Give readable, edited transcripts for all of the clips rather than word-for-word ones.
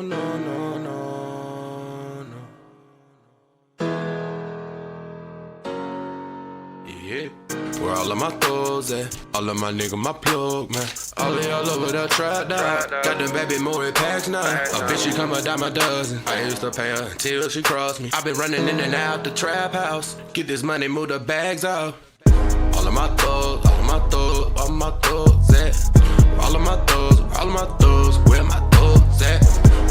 no, no, no, no. Yeah. Where all of my toes at? All of my niggas, my plug, man. All of y'all over there tried out. Got them baby more packs now. A bitch, she come a dime a dozen. I used to pay her until she crossed me. I been running in and out the trap house. Get this money, move the bags out. All of my thugs, all of my thugs, all of my thugs at? All of my thugs, all of my thugs, where my thugs at?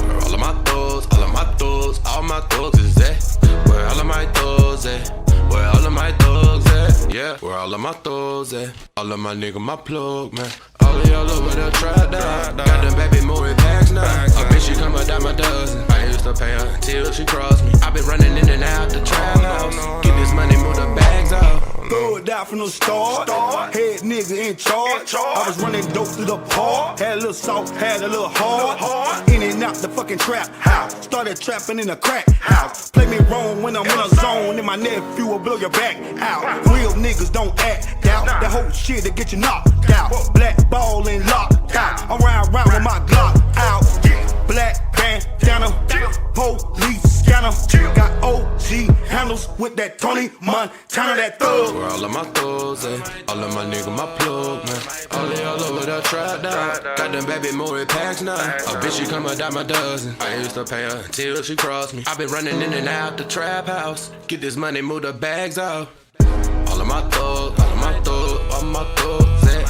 Where all of my thugs, all of my thugs, all my thugs is at? Where all of my thugs at? Where all of my thugs at? Yeah, where all of my thugs at? All of my niggas, my plug, man. All of y'all over there tried out. Got them baby more packs now. A bitch, she come a dime a dozen. I used to pay her until she crossed me. I been running in and out the trap house. Get this money, move the bags out. Throw it out from the start. Head nigga in charge. I was running dope through the park. Had a little soft, had a little hard. In and out the fucking trap house. Started trapping in the crack house. Play me wrong when I'm in a zone. And my nephew will blow your back out. Real niggas don't act out. That whole shit to get you knocked out. Black ball and locked out. I'm round with my Glock out. Black bandana, police scanner. Got OG handles with that Tony Montana, that thug. Where all of my thugs at? All of my niggas, my plug, man. All of y'all over there tried out. Got them baby more packs now. A bitch, she come a dime a dozen. I used to pay her until she crossed me. I been running in and out the trap house. Get this money, move the bags out. All of my thugs, all of my thugs, all of my thugs at?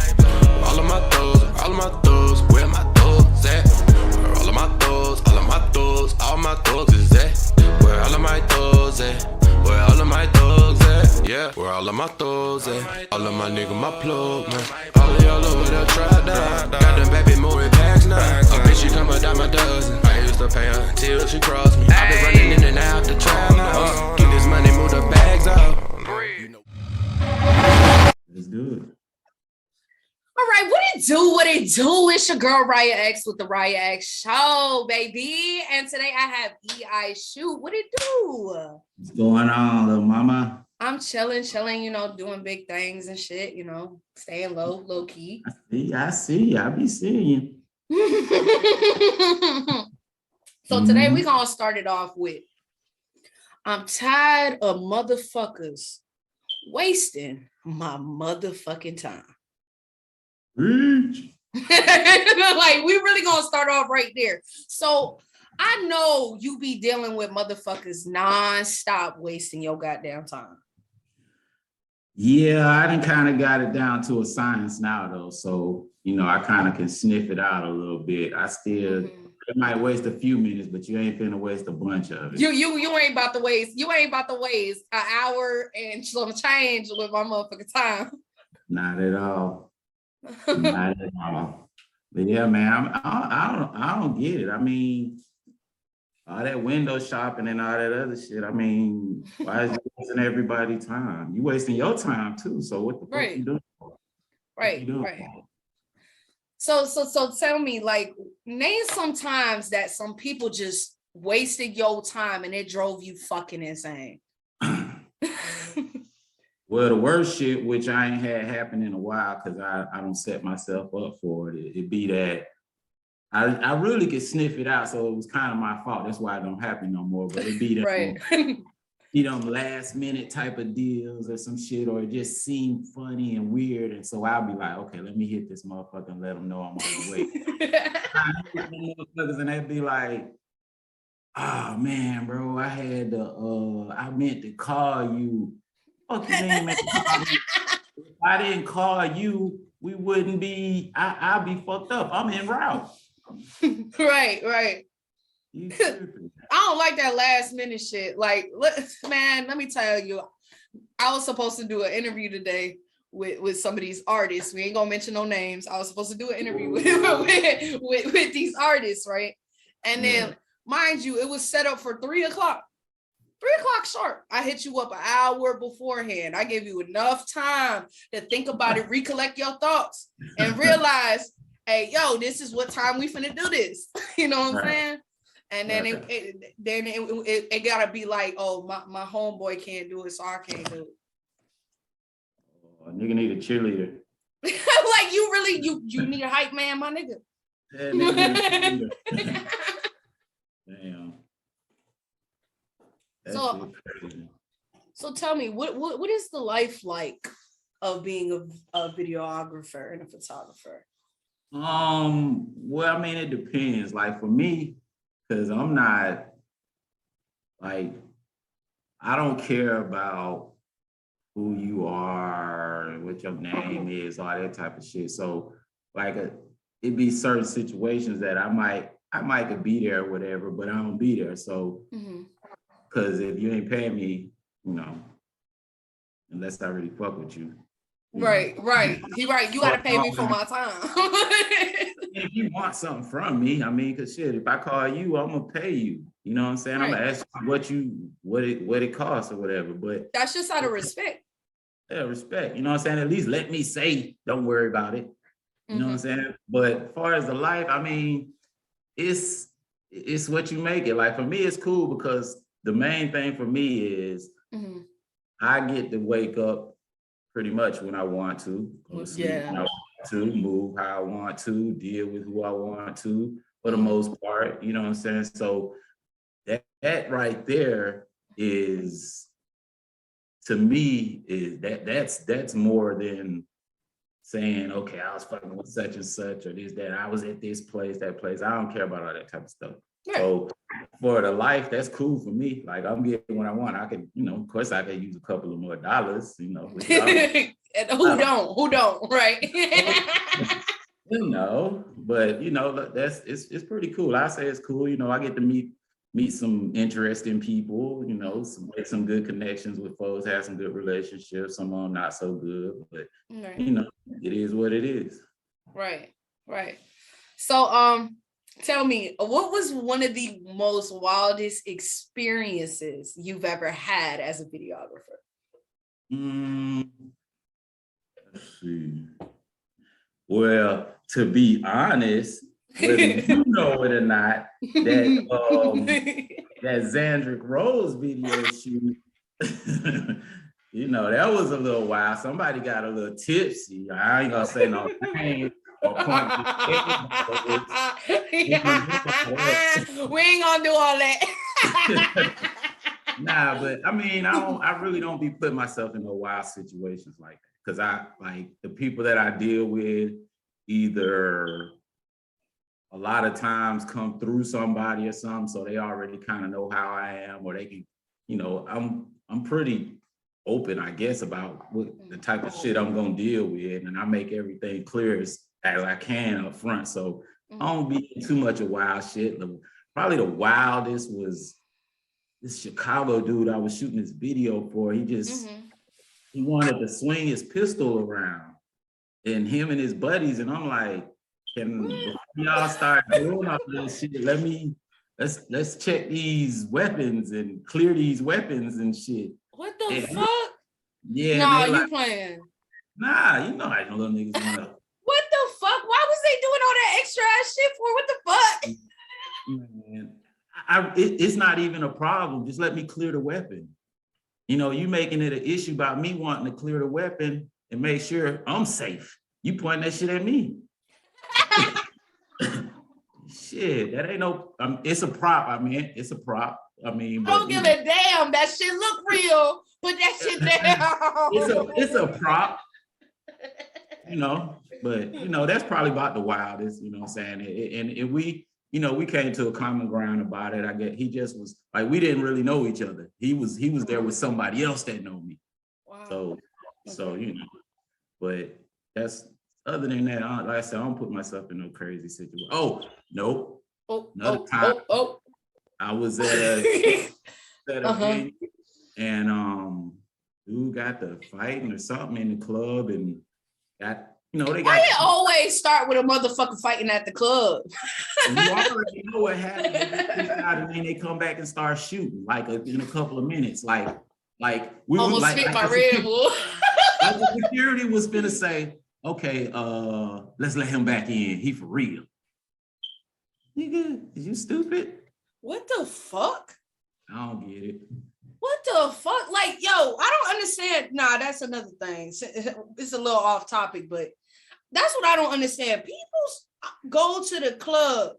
All of my thugs, all of my thugs, where my thugs at? Where all of my thugs, all of my thugs, all my thugs is at? Where all of my thugs at? Where all of my thugs at? Yeah, where all of my thugs at? All of my niggas, my plug, man. All of y'all over there tried out. Got them baby more packs now. A bitch, she come a dime a dozen. I used to pay her until she crossed me. I been running in and out the trap house. Get this money, move the bags out. It's good. All right, what it do? What it do? It's your girl Riah X with the Riah X show, baby. And today I have eishoot. What it do? What's going on, little mama? I'm chilling, you know, doing big things and shit, you know, staying low key. I see. I be seeing you. So today we're gonna start it off with I'm tired of motherfuckers wasting my motherfucking time. Reach. Like, we really gonna start off right there. So I know you be dealing with motherfuckers non-stop wasting your goddamn time. Yeah, I done kind of got it down to a science now, though. So, you know, I kind of can sniff it out a little bit. I still, it might waste a few minutes, but you ain't finna waste a bunch of it. You ain't about to waste an hour and some change with my motherfucking time. Not at all. Not at all. But yeah, man, I don't get it. I mean, all that window shopping and all that other shit. I mean, why is you wasting everybody's time? You wasting your time too. So what the fuck you doing for? Right. So tell me, like, name some times that some people just wasted your time and it drove you fucking insane. Well, the worst shit, which I ain't had happen in a while because I don't set myself up for it, it'd be that I really could sniff it out, so it was kind of my fault. That's why it don't happen no more. But it'd be that them last minute type of deals or some shit, or it just seemed funny and weird. And so I'll be like, okay, let me hit this motherfucker and let them know I'm on the way. And they'd be like, oh man, bro, I meant to call you. Fuck you mean, man? If I didn't call you, we wouldn't be, I'd be fucked up. I'm en route. Right. I don't like that last minute shit. Like, man, let me tell you, I was supposed to do an interview today with some of these artists. We ain't gonna mention no names. I was supposed to do an interview with these artists, right? And then, mind you, it was set up for 3 o'clock. 3 o'clock sharp. I hit you up an hour beforehand. I gave you enough time to think about it, recollect your thoughts, and realize, hey, yo, this is what time we finna do this. You know what I'm saying? And then it gotta be like, oh, my homeboy can't do it, so I can't do it. Oh, nigga need a cheerleader. Like, you really, you need a hype man, my nigga. Yeah, nigga need a cheerleader. That So, shit crazy. so tell me, what is the life like of being a videographer and a photographer? Well, I mean, it depends. Like for me, because I'm not like, I don't care about who you are, what your name is, all that type of shit. So like it'd be certain situations that I might could be there or whatever, but I don't be there. So because if you ain't paying me, you know, unless I really fuck with you. Right. You gotta pay me for my time. If you want something from me, I mean, cause shit, if I call you, I'm gonna pay you. You know what I'm saying? Right. I'm gonna ask you what it costs or whatever. But That's just out of respect. yeah, respect. You know what I'm saying? At least let me say, don't worry about it. You know what I'm saying? But as far as the life, I mean, it's what you make it. Like for me, it's cool because the main thing for me is I get to wake up pretty much when I want to, go to sleep when I want to, move how I want to, deal with who I want to, for the most part. You know what I'm saying? So that right there is, to me, is that's more than saying, okay, I was fucking with such and such or this, that, I was at this place, that place. I don't care about all that type of stuff. Right. So for the life, that's cool for me. Like I'm getting what I want. I can, you know, of course I can use a couple of more dollars, you know. And who don't, right? You know, but you know, it's pretty cool. I say it's cool. You know, I get to meet some interesting people, you know, make some good connections with folks, have some good relationships, some of them not so good, but you know, it is what it is. Right. So tell me, what was one of the most wildest experiences you've ever had as a videographer? Let's see. Well, to be honest, whether you know it or not, that Xandrick Rose video shoot, you know, that was a little wild. Somebody got a little tipsy. I ain't gonna say no name or point. We ain't gonna do all that. Nah, but I mean, I really don't be putting myself in no wild situations like that. Cause I like the people that I deal with either a lot of times come through somebody or something, so they already kind of know how I am, or they can, you know, I'm pretty open, I guess, about what the type of shit I'm gonna deal with, and I make everything clear as I can up front. So I don't be too much of wild shit. Probably the wildest was this Chicago dude I was shooting this video for. He just he wanted to swing his pistol around, and him and his buddies, and I'm like, can y'all start doing all this shit? Let's check these weapons and clear these weapons and shit. What the fuck? Yeah. Nah, you like, playing. Nah, you know how the little niggas wanna. What the fuck? Why was they doing all that extra ass shit for? What the fuck? Man, it's not even a problem. Just let me clear the weapon. You know, you making it an issue about me wanting to clear the weapon and make sure I'm safe. You pointing that shit at me. Shit, that ain't no. It's a prop. I mean, it's a prop. I mean, don't give a damn. That shit look real. Put that shit down. It's a prop. You know, but you know that's probably about the wildest. You know what I'm saying? And we, you know, we came to a common ground about it. I guess he just was like, we didn't really know each other. He was there with somebody else that know me. Wow. So you know, but that's. Other than that, like I said, I don't put myself in no crazy situation. Oh, no. Another time. I was at a venue, and dude got to fighting or something in the club, and got, you know, they got. Why you always start with a motherfucker fighting at the club? You already know what happened. And then they come back and start shooting like in a couple of minutes. Like we almost was spit my Red Bull. Like the security was finna say, okay, let's let him back in. He for real. Nigga, is you stupid? What the fuck? I don't get it. What the fuck? Like, yo, I don't understand. Nah, that's another thing. It's a little off topic, but that's what I don't understand. People go to the club.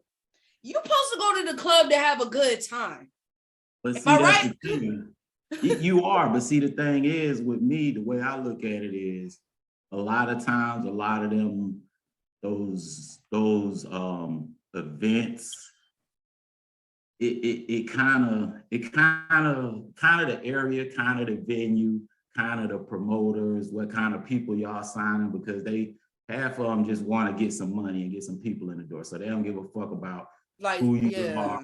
You're supposed to go to the club to have a good time. But Am see, I that's right? the thing. You are, but see, the thing is with me, the way I look at it is a lot of times, a lot of them, those events, it kind of the area, kind of the venue, kind of the promoters, what kind of people y'all signing, because they half of them just want to get some money and get some people in the door. So they don't give a fuck about Like, who you yeah, are,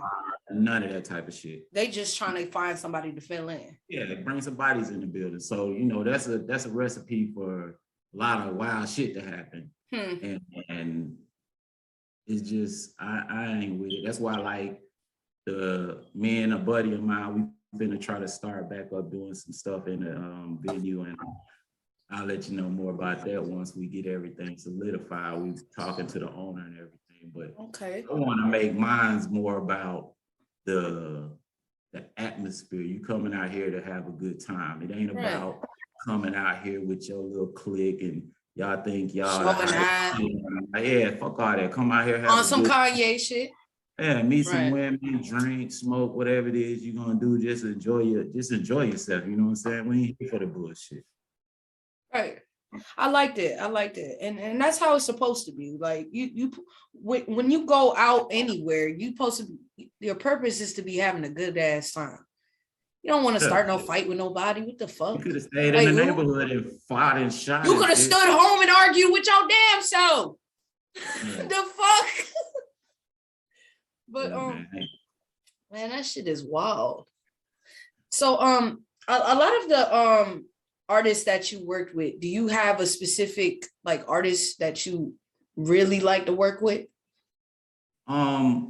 none of that type of shit. they just trying to find somebody to fill in. Yeah, bring some bodies in the building. So, you know, that's a recipe for a lot of wild shit to happen. And it's just, I ain't with it. That's why, like, me and a buddy of mine, we finna try to start back up doing some stuff in the venue, and I'll let you know more about that once we get everything solidified. We talking to the owner and everything, but Okay. I want to make mine's more about the atmosphere. You coming out here to have a good time. It ain't about coming out here with your little clique and y'all think y'all yeah, fuck all that. Come out here have on some Kanye shit. Yeah, meet some women, drink, smoke, whatever it is you're gonna do. Just enjoy yourself. You know what I'm saying? We ain't here for the bullshit. Right. I liked it. And that's how it's supposed to be. Like you when you go out anywhere, your purpose is to be having a good ass time. You don't want to start no fight with nobody. What the fuck? You could have stayed in the neighborhood and fought and shot. You could have stood home and argued with your damn self. Yeah. The fuck? But man, that shit is wild. So a lot of the artists that you worked with, do you have a specific like artist that you really like to work with? I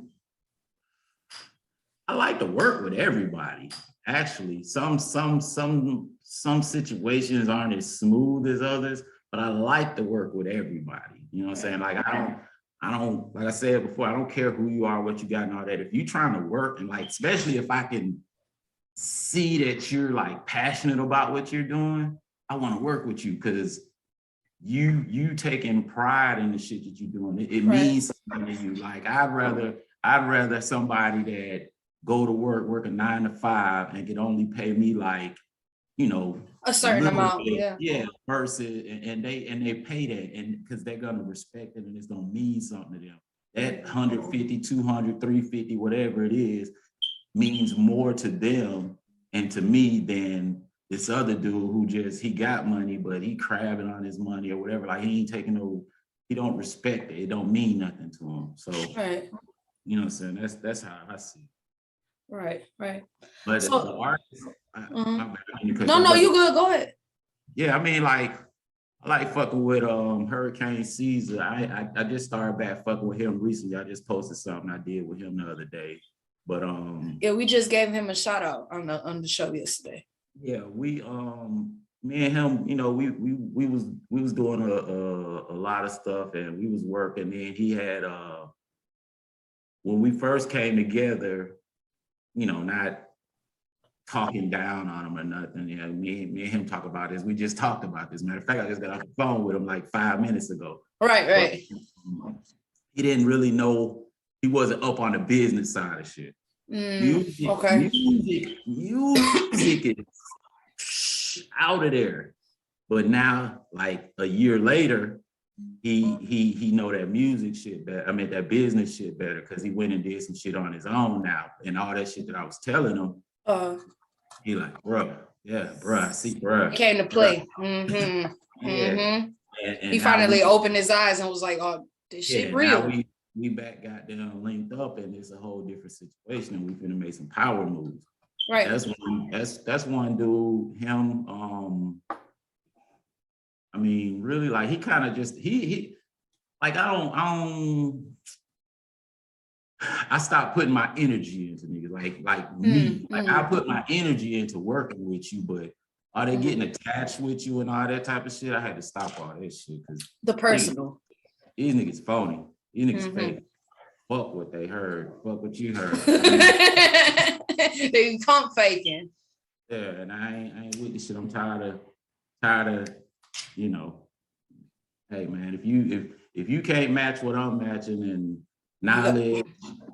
like to work with everybody. Actually, some situations aren't as smooth as others, but I like to work with everybody. You know what I'm saying? Like I don't, like I said before, I don't care who you are, what you got and all that. If you're trying to work and like, especially if I can see that you're like passionate about what you're doing, I want to work with you because you taking pride in the shit that you're doing. It means something to you. Like I'd rather somebody that go to work a 9 to 5 and can only pay me like, you know, a certain amount, versus and they pay that, and because they're gonna respect it and it's gonna mean something to them. That 150, 200, 350, whatever it is, means more to them and to me than this other dude who he got money, but he crabbing on his money or whatever. Like he ain't taking he don't respect it. It don't mean nothing to him. So you know what I'm saying? That's how I see it. Right. But so, the artist, no, you good. Go ahead. Yeah, I mean, like, I like fucking with Hurricane Caesar. I just started back fucking with him recently. I just posted something I did with him the other day. But we just gave him a shout out on the show yesterday. Yeah, me and him, you know, we was doing a lot of stuff and we was working. And he had when we first came together, you know, not talking down on him or nothing. You know, me and him talk about this. We just talked about this. Matter of fact, I just got off the phone with him like 5 minutes ago. Right. But he didn't really know, he wasn't up on the business side of shit. Music is out of there. But now, like a year later, he know that music shit better. I mean that business shit better because he went and did some shit on his own now. And all that shit that I was telling him, he like, bro, I see, bro. Came to play. And he finally opened his eyes and was like, oh, this shit real. Now we back goddamn linked up and it's a whole different situation and we finna make some power moves. Right. That's one dude, him, I mean, really, like he kind of just he like I stopped putting my energy into niggas like me. Like I put my energy into working with you, but are they getting attached with you and all that type of shit? I had to stop all that shit because the personal. These niggas phony. These niggas fake. Fuck what they heard. Fuck what you heard. They pump faking. Yeah, and I ain't with this shit. I'm tired of, you know, hey man, if you can't match what I'm matching, and knowledge,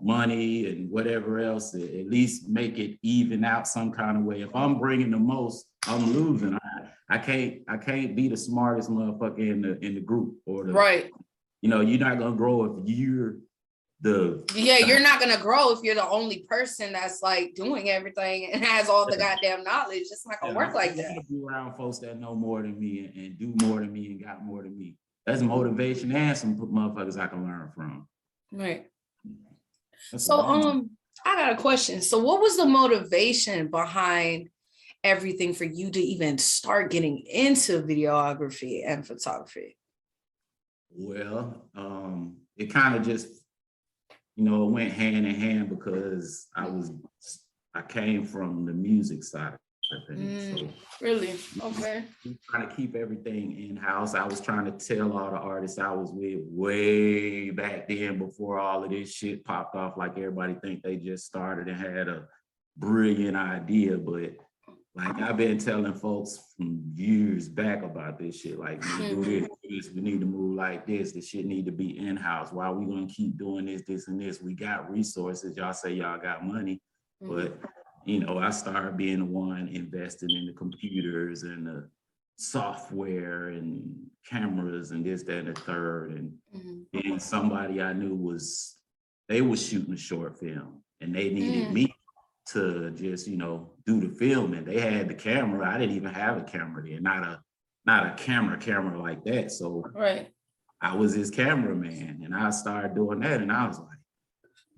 money, and whatever else, at least make it even out some kind of way. If I'm bringing the most, I'm losing. I can't be the smartest motherfucker in the group or the right. You know, you're not gonna grow if you're you're not gonna grow if you're the only person that's like doing everything and has all the goddamn knowledge. It's not gonna work like that. Be around folks that know more than me and do more than me and got more than me. That's motivation and some motherfuckers I can learn from. Right. So I got a question. So what was the motivation behind everything for you to even start getting into videography and photography? Well, it kind of just, it went hand in hand because I came from the music side of things. So really? Okay. Trying to keep everything in-house. I was trying to tell all the artists I was with way back then before all of this shit popped off, like everybody think they just started and had a brilliant idea, but like I've been telling folks from years back about this shit, like we do this, we need to move like this shit need to be in-house. Why are we gonna keep doing this, and this? We got resources, y'all say y'all got money, but I started being the one investing in the computers and the software and cameras and this, that, and the third. And then somebody I knew they was shooting a short film and they needed me to just, do the filming. They had the camera. I didn't even have a camera then, not a camera like that. So I was his cameraman and I started doing that and I was like,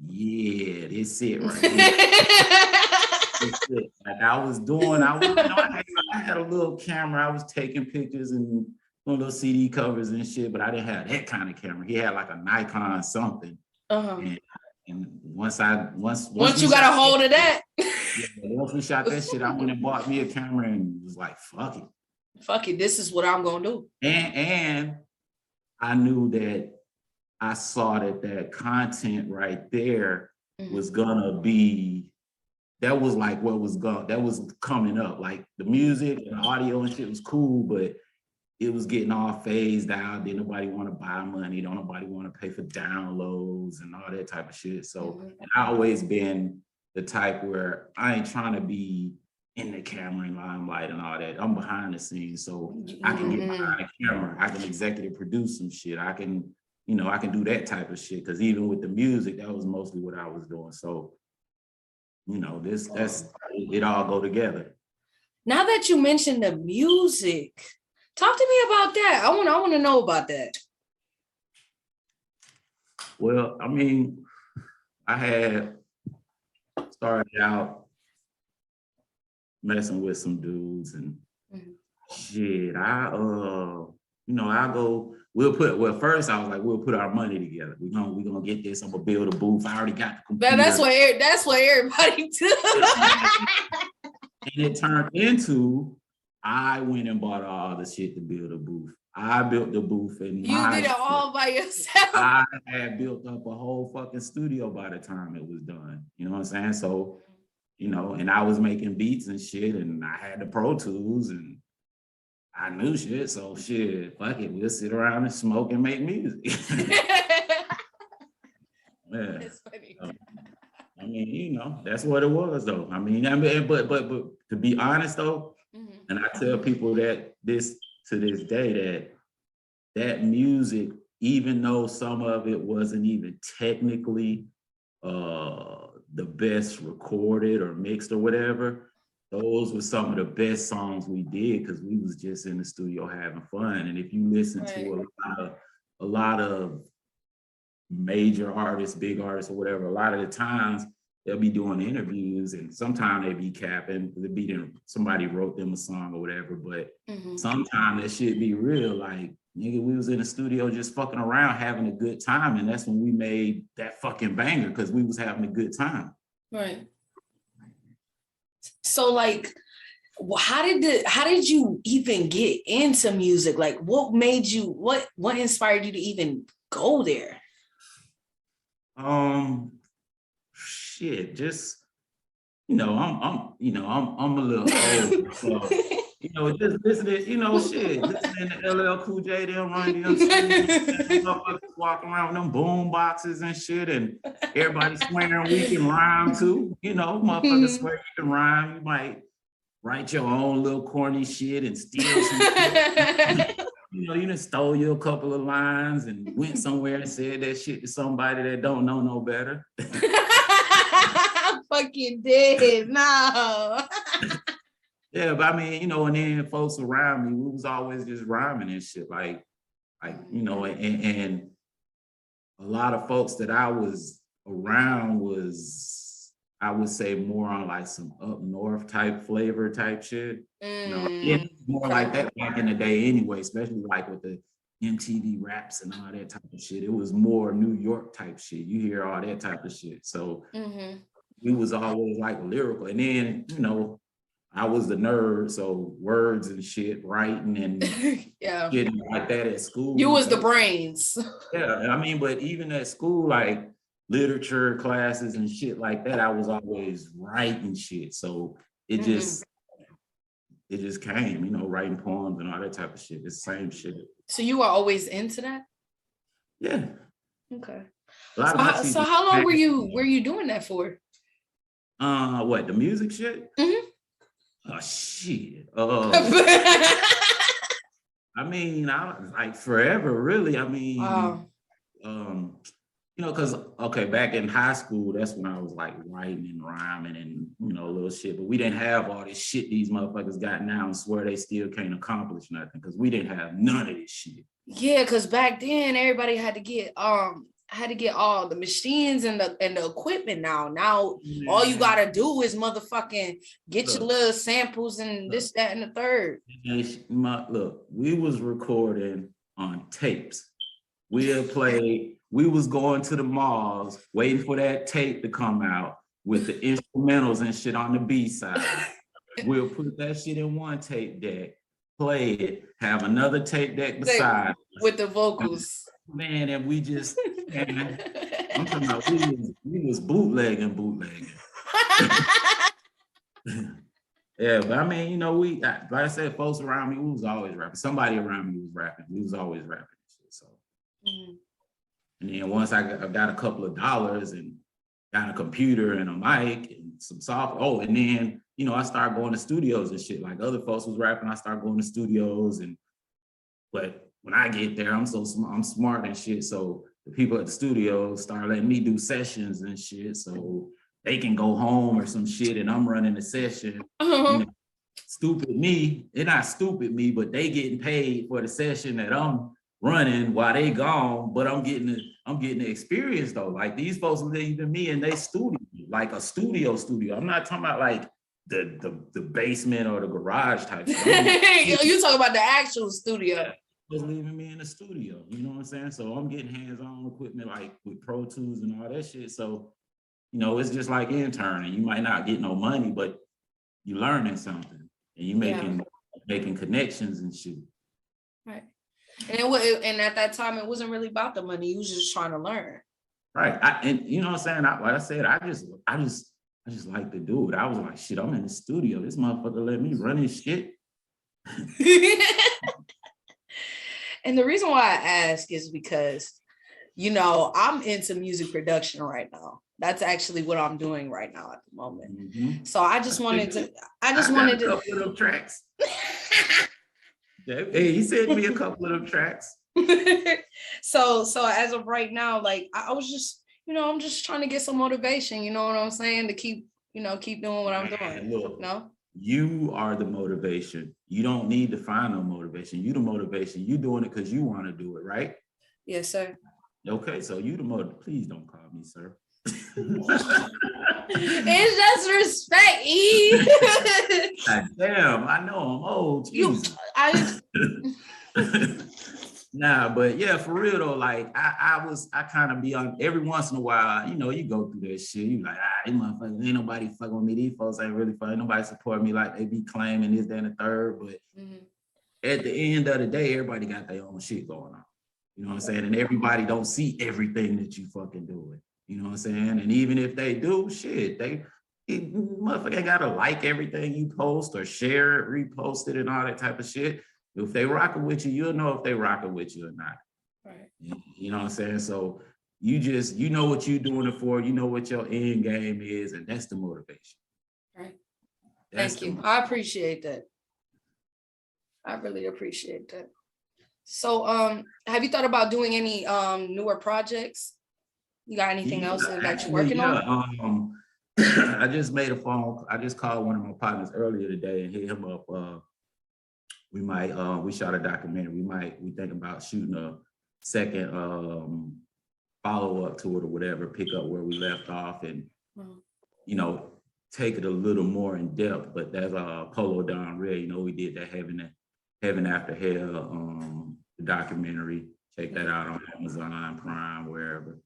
yeah, this it right here. Like I had a little camera. I was taking pictures and doing little CD covers and shit, but I didn't have that kind of camera. He had like a Nikon something. And once you got a hold of that, once we shot that shit, I went and bought me a camera and was like, fuck it, this is what I'm gonna do. And I knew that I saw that content right there was gonna be, that was like what was that was coming up. Like the music and audio and shit was cool, but it was getting all phased out. Didn't nobody want to buy money. Don't nobody want to pay for downloads and all that type of shit. So and I always been the type where I ain't trying to be in the camera and limelight and all that. I'm behind the scenes, so I can get behind the camera. I can executive produce some shit. I can do that type of shit. Because even with the music, that was mostly what I was doing. So, it all go together. Now that you mentioned the music, talk to me about that. I want to know about that. Well, I mean, I had started out messing with some dudes and shit. First I was like, we'll put our money together. We're gonna get this. I'm gonna build a booth. I already got the computer. That's what everybody do. And it turned into, I went and bought all the shit to build a booth. I built the booth and you did it all by yourself. I had built up a whole fucking studio by the time it was done. You know what I'm saying? So, and I was making beats and shit, and I had the Pro Tools and I knew shit. So shit, fuck it, we'll sit around and smoke and make music. Yeah. It's funny. I mean, that's what it was though. But to be honest though, and I tell people that to this day that music, even though some of it wasn't even technically the best recorded or mixed or whatever, those were some of the best songs we did because we was just in the studio having fun. And if you listen to a lot of major artists, big artists or whatever, a lot of the times they'll be doing interviews and sometimes they be capping, somebody wrote them a song or whatever, but sometimes that shit be real. Like, nigga, we was in the studio just fucking around having a good time, and that's when we made that fucking banger because we was having a good time. Right. So like, how did you even get into music? Like, what inspired you to even go there? Shit, just I'm a little old, so You know, just listening, you know, shit, listening to LL Cool J, them Run DMC, motherfuckers walking around with them boom boxes and shit, and everybody swearing we can rhyme too. You know, motherfuckers swear you can rhyme. You might write your own little corny shit and steal some shit. You know, you done stole you a couple of lines and went somewhere and said that shit to somebody that don't know no better. I fucking did. No. Yeah, but I mean, you know, and then folks around me, we was always just rhyming and shit, like you know, and a lot of folks that I was around was, I would say, more on like some up north type flavor type shit. You know, it's more like that back in the day anyway, especially like with the MTV raps and all that type of shit. It was more New York type shit. You hear all that type of shit. So we was always like lyrical. And then, you know, I was the nerd, so words and shit, writing and shit like that at school. You was the brains. Yeah, I mean, but even at school, like literature classes and shit like that, I was always writing shit. So it just came, you know, writing poems and all that type of shit. It's the same shit. So you were always into that? Yeah. Okay. So how long were you doing that for? What, the music shit? Oh shit. I mean, I like forever, really. I mean, you know, because back in high school, that's when I was like writing and rhyming and, you know, little shit. But we didn't have all this shit these motherfuckers got now and swear they still can't accomplish nothing, because we didn't have none of this shit. Yeah, because back then everybody had to get all the machines and the equipment now. Now all you gotta do is motherfucking get your little samples and this, that, and the third. Look, we was recording on tapes. We was going to the malls, waiting for that tape to come out with the instrumentals and shit on the B side. We'll put that shit in one tape deck, play it, have another tape deck beside with the vocals. Man, and we just, man, I'm talking about we was bootlegging. Yeah, but I mean, you know, like I said, folks around me, we was always rapping. Somebody around me was rapping. We was always rapping and shit. So, and then once I got a couple of dollars and got a computer and a mic and some software. And then, you know, I started going to studios and shit. Like other folks was rapping, I started going to studios but when I get there, I'm smart and shit. So the people at the studio start letting me do sessions and shit. So they can go home or some shit and I'm running the session. You know, stupid me, they're not stupid me, but they getting paid for the session that I'm running while they gone, but I'm getting the experience though. Like these folks leaving me in their studio, like a studio. I'm not talking about like the basement or the garage type stuff. You talking about the actual studio. Was leaving me in the studio, you know what I'm saying? So I'm getting hands-on equipment like with Pro Tools and all that shit. So, you know, it's just like interning. You might not get no money, but you learning something and you making connections and shit. Right. And and at that time, it wasn't really about the money. You was just trying to learn. Right. And you know what I'm saying? Like I said, I just like to do it. I was like, shit, I'm in the studio. This motherfucker let me run his shit. And the reason why I ask is because, you know, I'm into music production right now. That's actually what I'm doing right now at the moment. So I just wanted to. A couple of them tracks. Hey, he sent me a couple of them tracks. So as of right now, like I was just, you know, I'm just trying to get some motivation. You know what I'm saying? To keep doing what I'm doing. Look, no. You are the motivation. You don't need to find no motivation. You the motivation. You doing it because you want to do it, right? Yes, sir. Okay, so you the motivation. Please don't call me sir. It's just respect, E. Damn, I know I'm old. Nah, but yeah, for real though, like I kind of be on every once in a while, you know, you go through that shit. You like, these motherfuckers, ain't nobody fucking with me. These folks ain't really fucking, nobody support me like they be claiming this, that, and the third. But at the end of the day, everybody got their own shit going on. You know what I'm saying? And everybody don't see everything that you fucking doing. You know what I'm saying? And even if they do, shit, Motherfucker ain't gotta like everything you post or share it, repost it, and all that type of shit. If they rocking with you, you'll know if they rocking with you or not. Right. You know what I'm saying? So you know what you're doing it for, you know what your end game is, and that's the motivation. Right. That's Thank you. I appreciate that. I really appreciate that. So have you thought about doing any newer projects? You got anything else that you're working on? I just made a phone. I just called one of my partners earlier today and hit him up. We shot a documentary. We think about shooting a second follow-up to it or whatever, pick up where we left off and, you know, take it a little more in depth. But that's Polo Don Red, you know, we did that Heaven After Hell documentary. Check that out on Amazon Prime, wherever.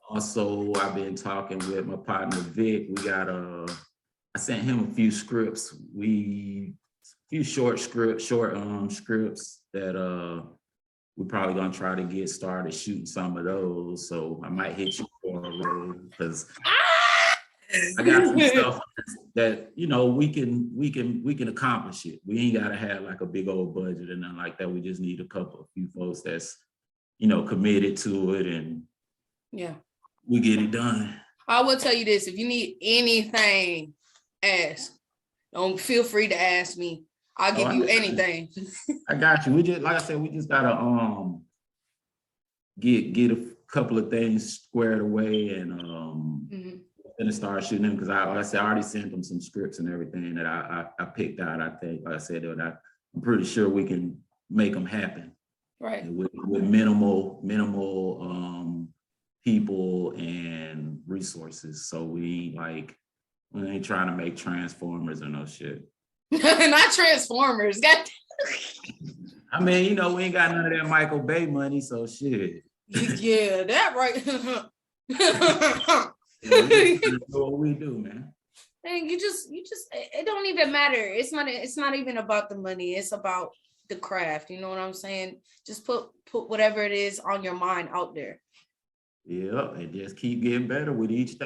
Also, I've been talking with my partner Vic. We got I sent him a few scripts. Few short scripts that we're probably gonna try to get started shooting some of those. So I might hit you for a roll because I got some stuff that, you know, we can accomplish it. We ain't gotta have like a big old budget and nothing like that. We just need a few folks that's, you know, committed to it, and yeah, we get it done. I will tell you this: if you need anything, ask. Don't feel free to ask me. I'll give you anything. I got you. We just, like I said, we just gotta get a couple of things squared away and then start shooting them, because like I said, I already sent them some scripts and everything that I picked out. I think, like I said, that I'm pretty sure we can make them happen. Right. With minimal people and resources. So we ain't trying to make Transformers or no shit. Not Transformers. I mean, you know, we ain't got none of that Michael Bay money, so shit. Yeah, that right. What we do, man. And you just it don't even matter. It's not even about the money. It's about the craft. You know what I'm saying? Just put whatever it is on your mind out there. Yeah, and just keep getting better with each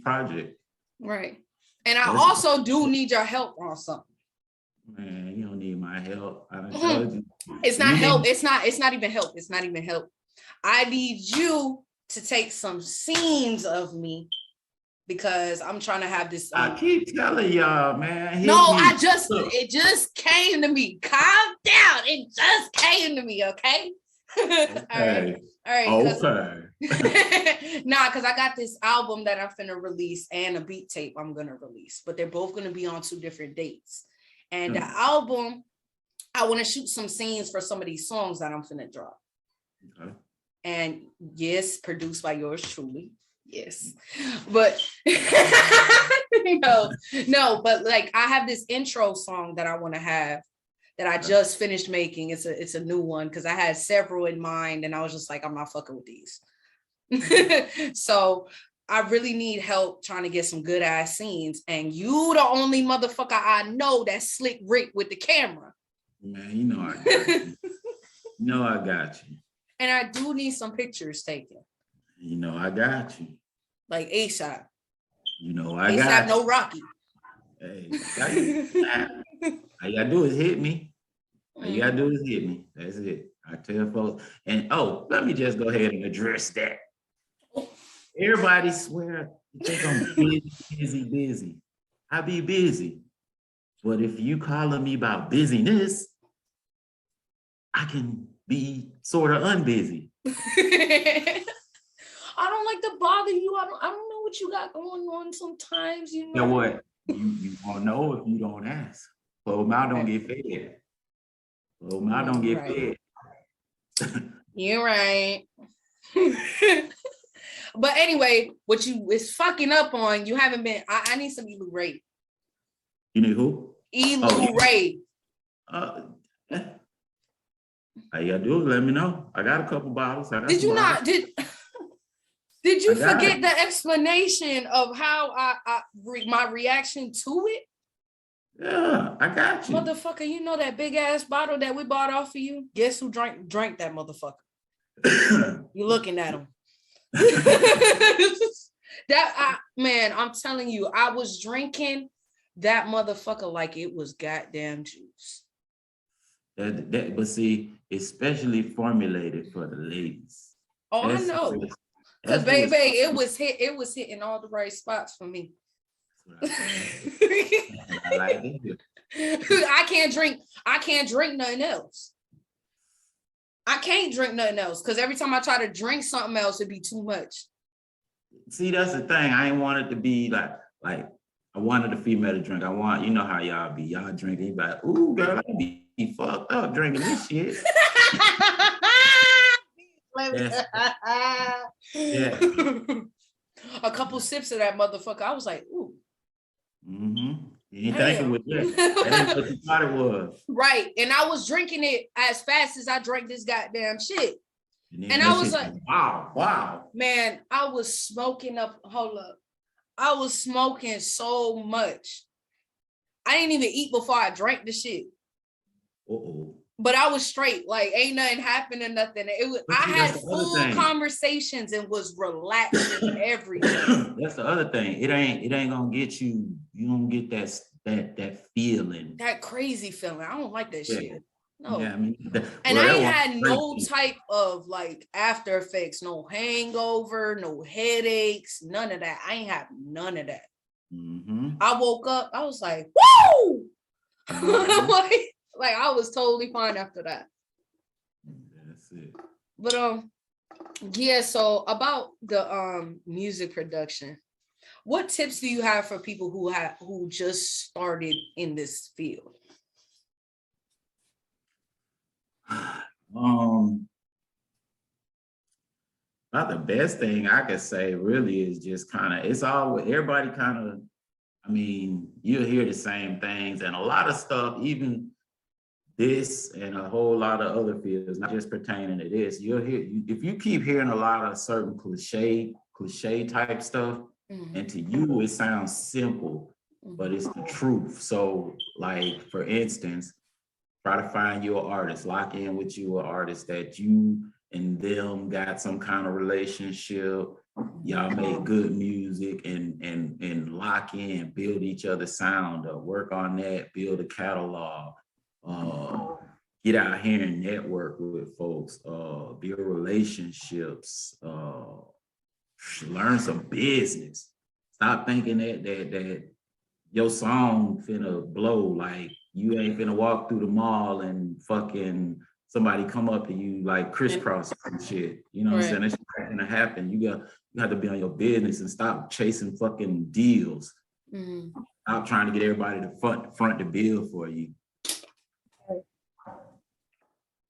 project. Right. And I also do need your help on something. Man, you don't need my help. I told you. It's not help. It's not even help. It's not even help. I need you to take some scenes of me, because I'm trying to have this. I keep telling y'all, man. It just came to me. Calm down. It just came to me, okay? Okay. All right. Okay. Nah, because I got this album that I'm finna release and a beat tape I'm gonna release, but they're both gonna be on 2 different dates. And the album, I want to shoot some scenes for some of these songs that I'm finna drop. Okay. And yes, produced by yours truly. Yes. But no, but like I have this intro song that I want to have that I just finished making. It's a new one because I had several in mind and I was just like, I'm not fucking with these. So I really need help trying to get some good ass scenes. And you the only motherfucker I know that's slick Rick with the camera. Man, you know I got you. You know I got you. And I do need some pictures taken. You know I got you. Like ASAP. You know I got you. No Rocky. Hey, all you gotta do is hit me. All you gotta do is hit me. That's it. I tell folks. And let me just go ahead and address that. Everybody swear you think I'm busy. I be busy. But if you calling me about busyness, I can be sort of unbusy. I don't like to bother you. I don't know what you got going on sometimes, you know. You know what? You won't know if you don't ask. Closed mouth don't get fed. Closed mouth don't get fed. You're right. But anyway, what you is fucking up on, you haven't been. I need some Elu Ray. You need who? Elu Ray. All you gotta do is let me know. I got a couple bottles. Did you not? Did you forget the explanation of how my reaction to it? Yeah, I got you. Motherfucker, you know that big ass bottle that we bought off of you? Guess who drank that motherfucker? You looking at him. Man, I'm telling you, I was drinking that motherfucker like it was goddamn juice. But see, especially formulated for the ladies. Oh, I know. Cause baby, it was hitting all the right spots for me. I like it. I can't drink nothing else. I can't drink nothing else because every time I try to drink something else, it'd be too much. See, that's the thing. I ain't want it to be like I wanted the female to drink. I want, you know how y'all be. Y'all drinking, you be like, ooh, girl, I be fucked up drinking this shit. Yeah. A couple sips of that motherfucker, I was like, ooh. Mm-hmm. You ain't thinking with that. That ain't what you thought it was. Right. And I was drinking it as fast as I drank this goddamn shit. And I was like, wow. Man, I was smoking up. Hold up. I was smoking so much. I didn't even eat before I drank the shit. Uh-oh. But I was straight. Like, ain't nothing happening, nothing. It was. I had full conversations and was relaxing everything. That's the other thing. It ain't gonna get you. You don't get that feeling. That crazy feeling. I don't like that shit. No. Yeah, I mean, and I ain't had no type of like after effects, no hangover, no headaches, none of that. I ain't have none of that. Mm-hmm. I woke up, I was like, woo! Mm-hmm. like I was totally fine after that. That's it. But yeah, so about the music production, what tips do you have for people who just started in this field? About the best thing I could say really is just everybody kind of, I mean, you'll hear the same things and a lot of stuff, even this and a whole lot of other fields, not just pertaining to this, if you keep hearing a lot of certain cliche type stuff, mm-hmm. and to you, it sounds simple, mm-hmm. but it's the truth. So like, for instance, try to find you an artist, lock in with you an artist that you and them got some kind of relationship. Y'all make good music and lock in, build each other's sound up, work on that, build a catalog, get out here and network with folks, build relationships, learn some business. Stop thinking that your song finna blow, like you ain't finna walk through the mall and fucking somebody come up to you like crisscross and shit. You know what I'm saying? That's not gonna happen. You have to be on your business and stop chasing fucking deals. Mm-hmm. Stop trying to get everybody to front the bill for you.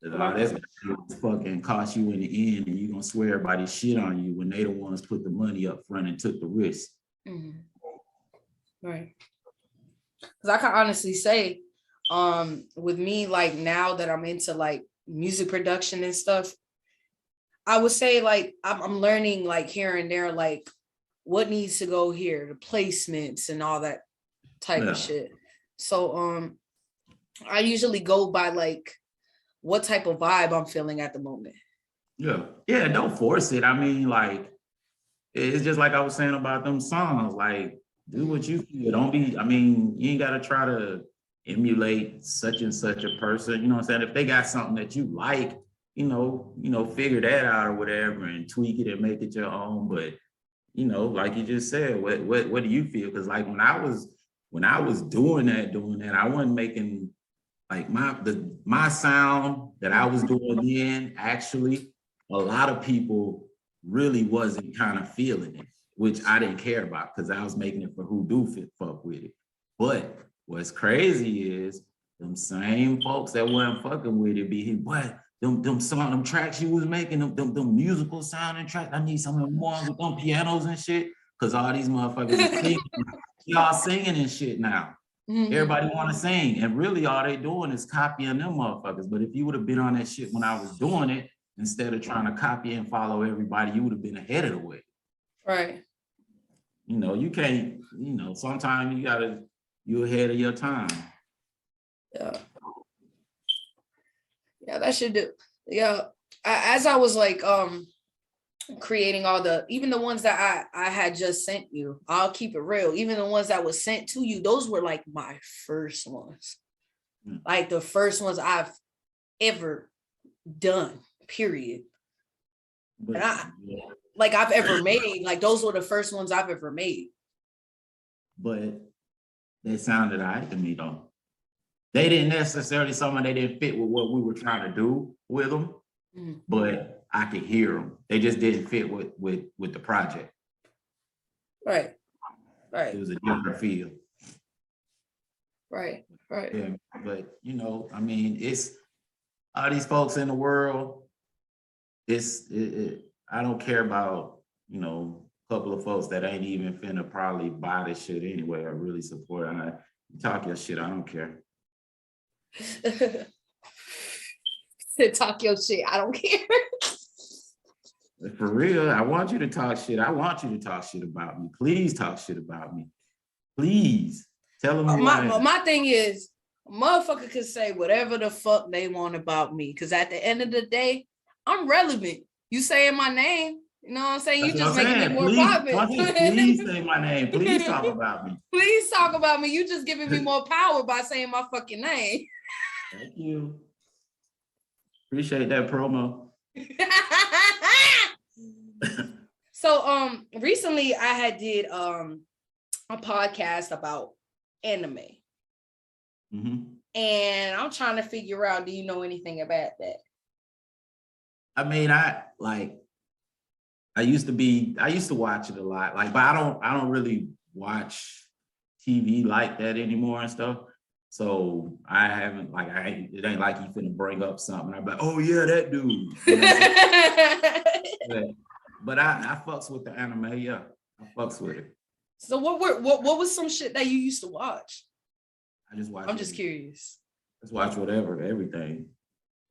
That's gonna fucking cost you in the end, and you're gonna swear everybody shit on you when they the ones put the money up front and took the risk. Mm-hmm. Right. Because I can honestly say, with me, like now that I'm into like music production and stuff, I would say like I'm learning like here and there, like what needs to go here, the placements and all that type of shit. So I usually go by like what type of vibe I'm feeling at the moment. Yeah, don't force it. I mean, like, it's just like I was saying about them songs, like, do what you feel. Don't be, I mean, you ain't got to try to emulate such and such a person. You know what I'm saying? If they got something that you like, you know, figure that out or whatever and tweak it and make it your own. But, you know, like you just said, what do you feel? Because like when I was doing that, I wasn't making like my sound that I was doing then, actually, a lot of people really wasn't kind of feeling it, which I didn't care about because I was making it for who do fuck with it. But what's crazy is them same folks that weren't fucking with it be what them tracks you was making, them musical sounding tracks. I need some of them ones with them pianos and shit, because all these motherfuckers are singing. Y'all singing and shit now. Mm-hmm. Everybody want to sing, and really all they doing is copying them motherfuckers. But if you would have been on that shit when I was doing it, instead of trying to copy and follow everybody, you would have been ahead of the way. Right. You know, you can't, you know, sometimes you're ahead of your time. Yeah. Yeah, that should do. Yeah. As I was like creating all the, even the ones that I had just sent you, I'll keep it real. Even the ones that was sent to you, those were like my first ones. Like the first ones I've ever done, period. But, And I've ever made, like those were the first ones I've ever made. But they sounded all right to me though. They didn't necessarily, they didn't fit with what we were trying to do with them, but I could hear them. They just didn't fit with the project. Right. It was a different feel. Right. Yeah, but I mean, it's all these folks in the world. I don't care about, a couple of folks that ain't even finna probably buy this shit anyway or really support it. Talk your shit, I don't care. Talk your shit, I don't care. For real, I want you to talk shit. I want you to talk shit about me. Please talk shit about me. Please. Tell them my thing is, a motherfucker can say whatever the fuck they want about me, because at the end of the day, I'm relevant. You saying my name, you know what I'm saying? You just making me more popular. Please say my name. Please talk about me. Please talk about me. You just giving me more power by saying my fucking name. Thank you. Appreciate that promo. So recently I had did a podcast about anime. And I'm trying to figure out, do you know anything about that? I mean, I used to watch it a lot, but I don't really watch TV like that anymore and stuff. So I haven't, it ain't like you finna bring up something. I'm like, oh yeah, that dude. But I fucks with the anime, yeah. I fucks with it. So what was some shit that you used to watch? I just watch. I'm just curious. Just watch whatever, everything.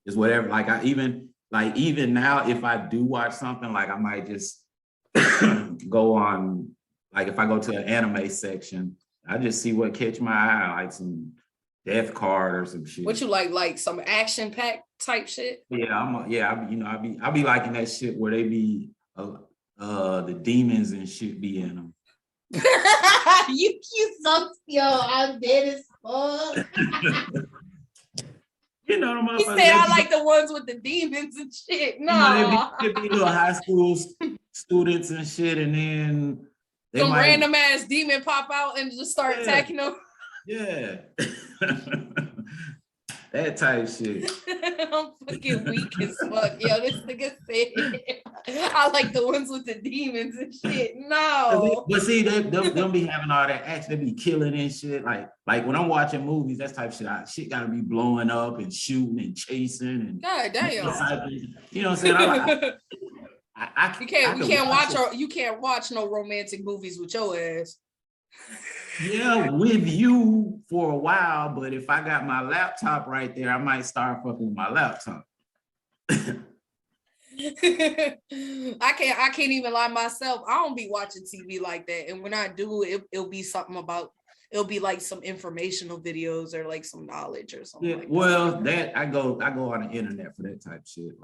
Just whatever. Even now, if I do watch something, I might just go on. If I go to an anime section, I just see what catch my eye, like some Death Card or some shit. What you like some action pack type shit? Yeah, I'll be liking that shit where they be the demons and shit be in them. you so I'm dead as fuck. He said I like the ones with the demons and shit. No, they be little high school students and shit, and then some random ass demon pop out and just start attacking them. Yeah. That type shit. I'm fucking weak as fuck. Yo, this nigga said I like the ones with the demons and shit. No. But see, they be having all that action. They be killing and shit. Like when I'm watching movies, that type of shit, shit gotta be blowing up and shooting and chasing and God damn. You know what I'm saying? You can't watch no romantic movies with your ass. Yeah, with you for a while, but if I got my laptop right there, I might start fucking with my laptop. I can't even lie myself. I don't be watching TV like that, and when I do, it'll be something about. It'll be like some informational videos or like some knowledge or something. Yeah, that I go on the internet for that type of shit.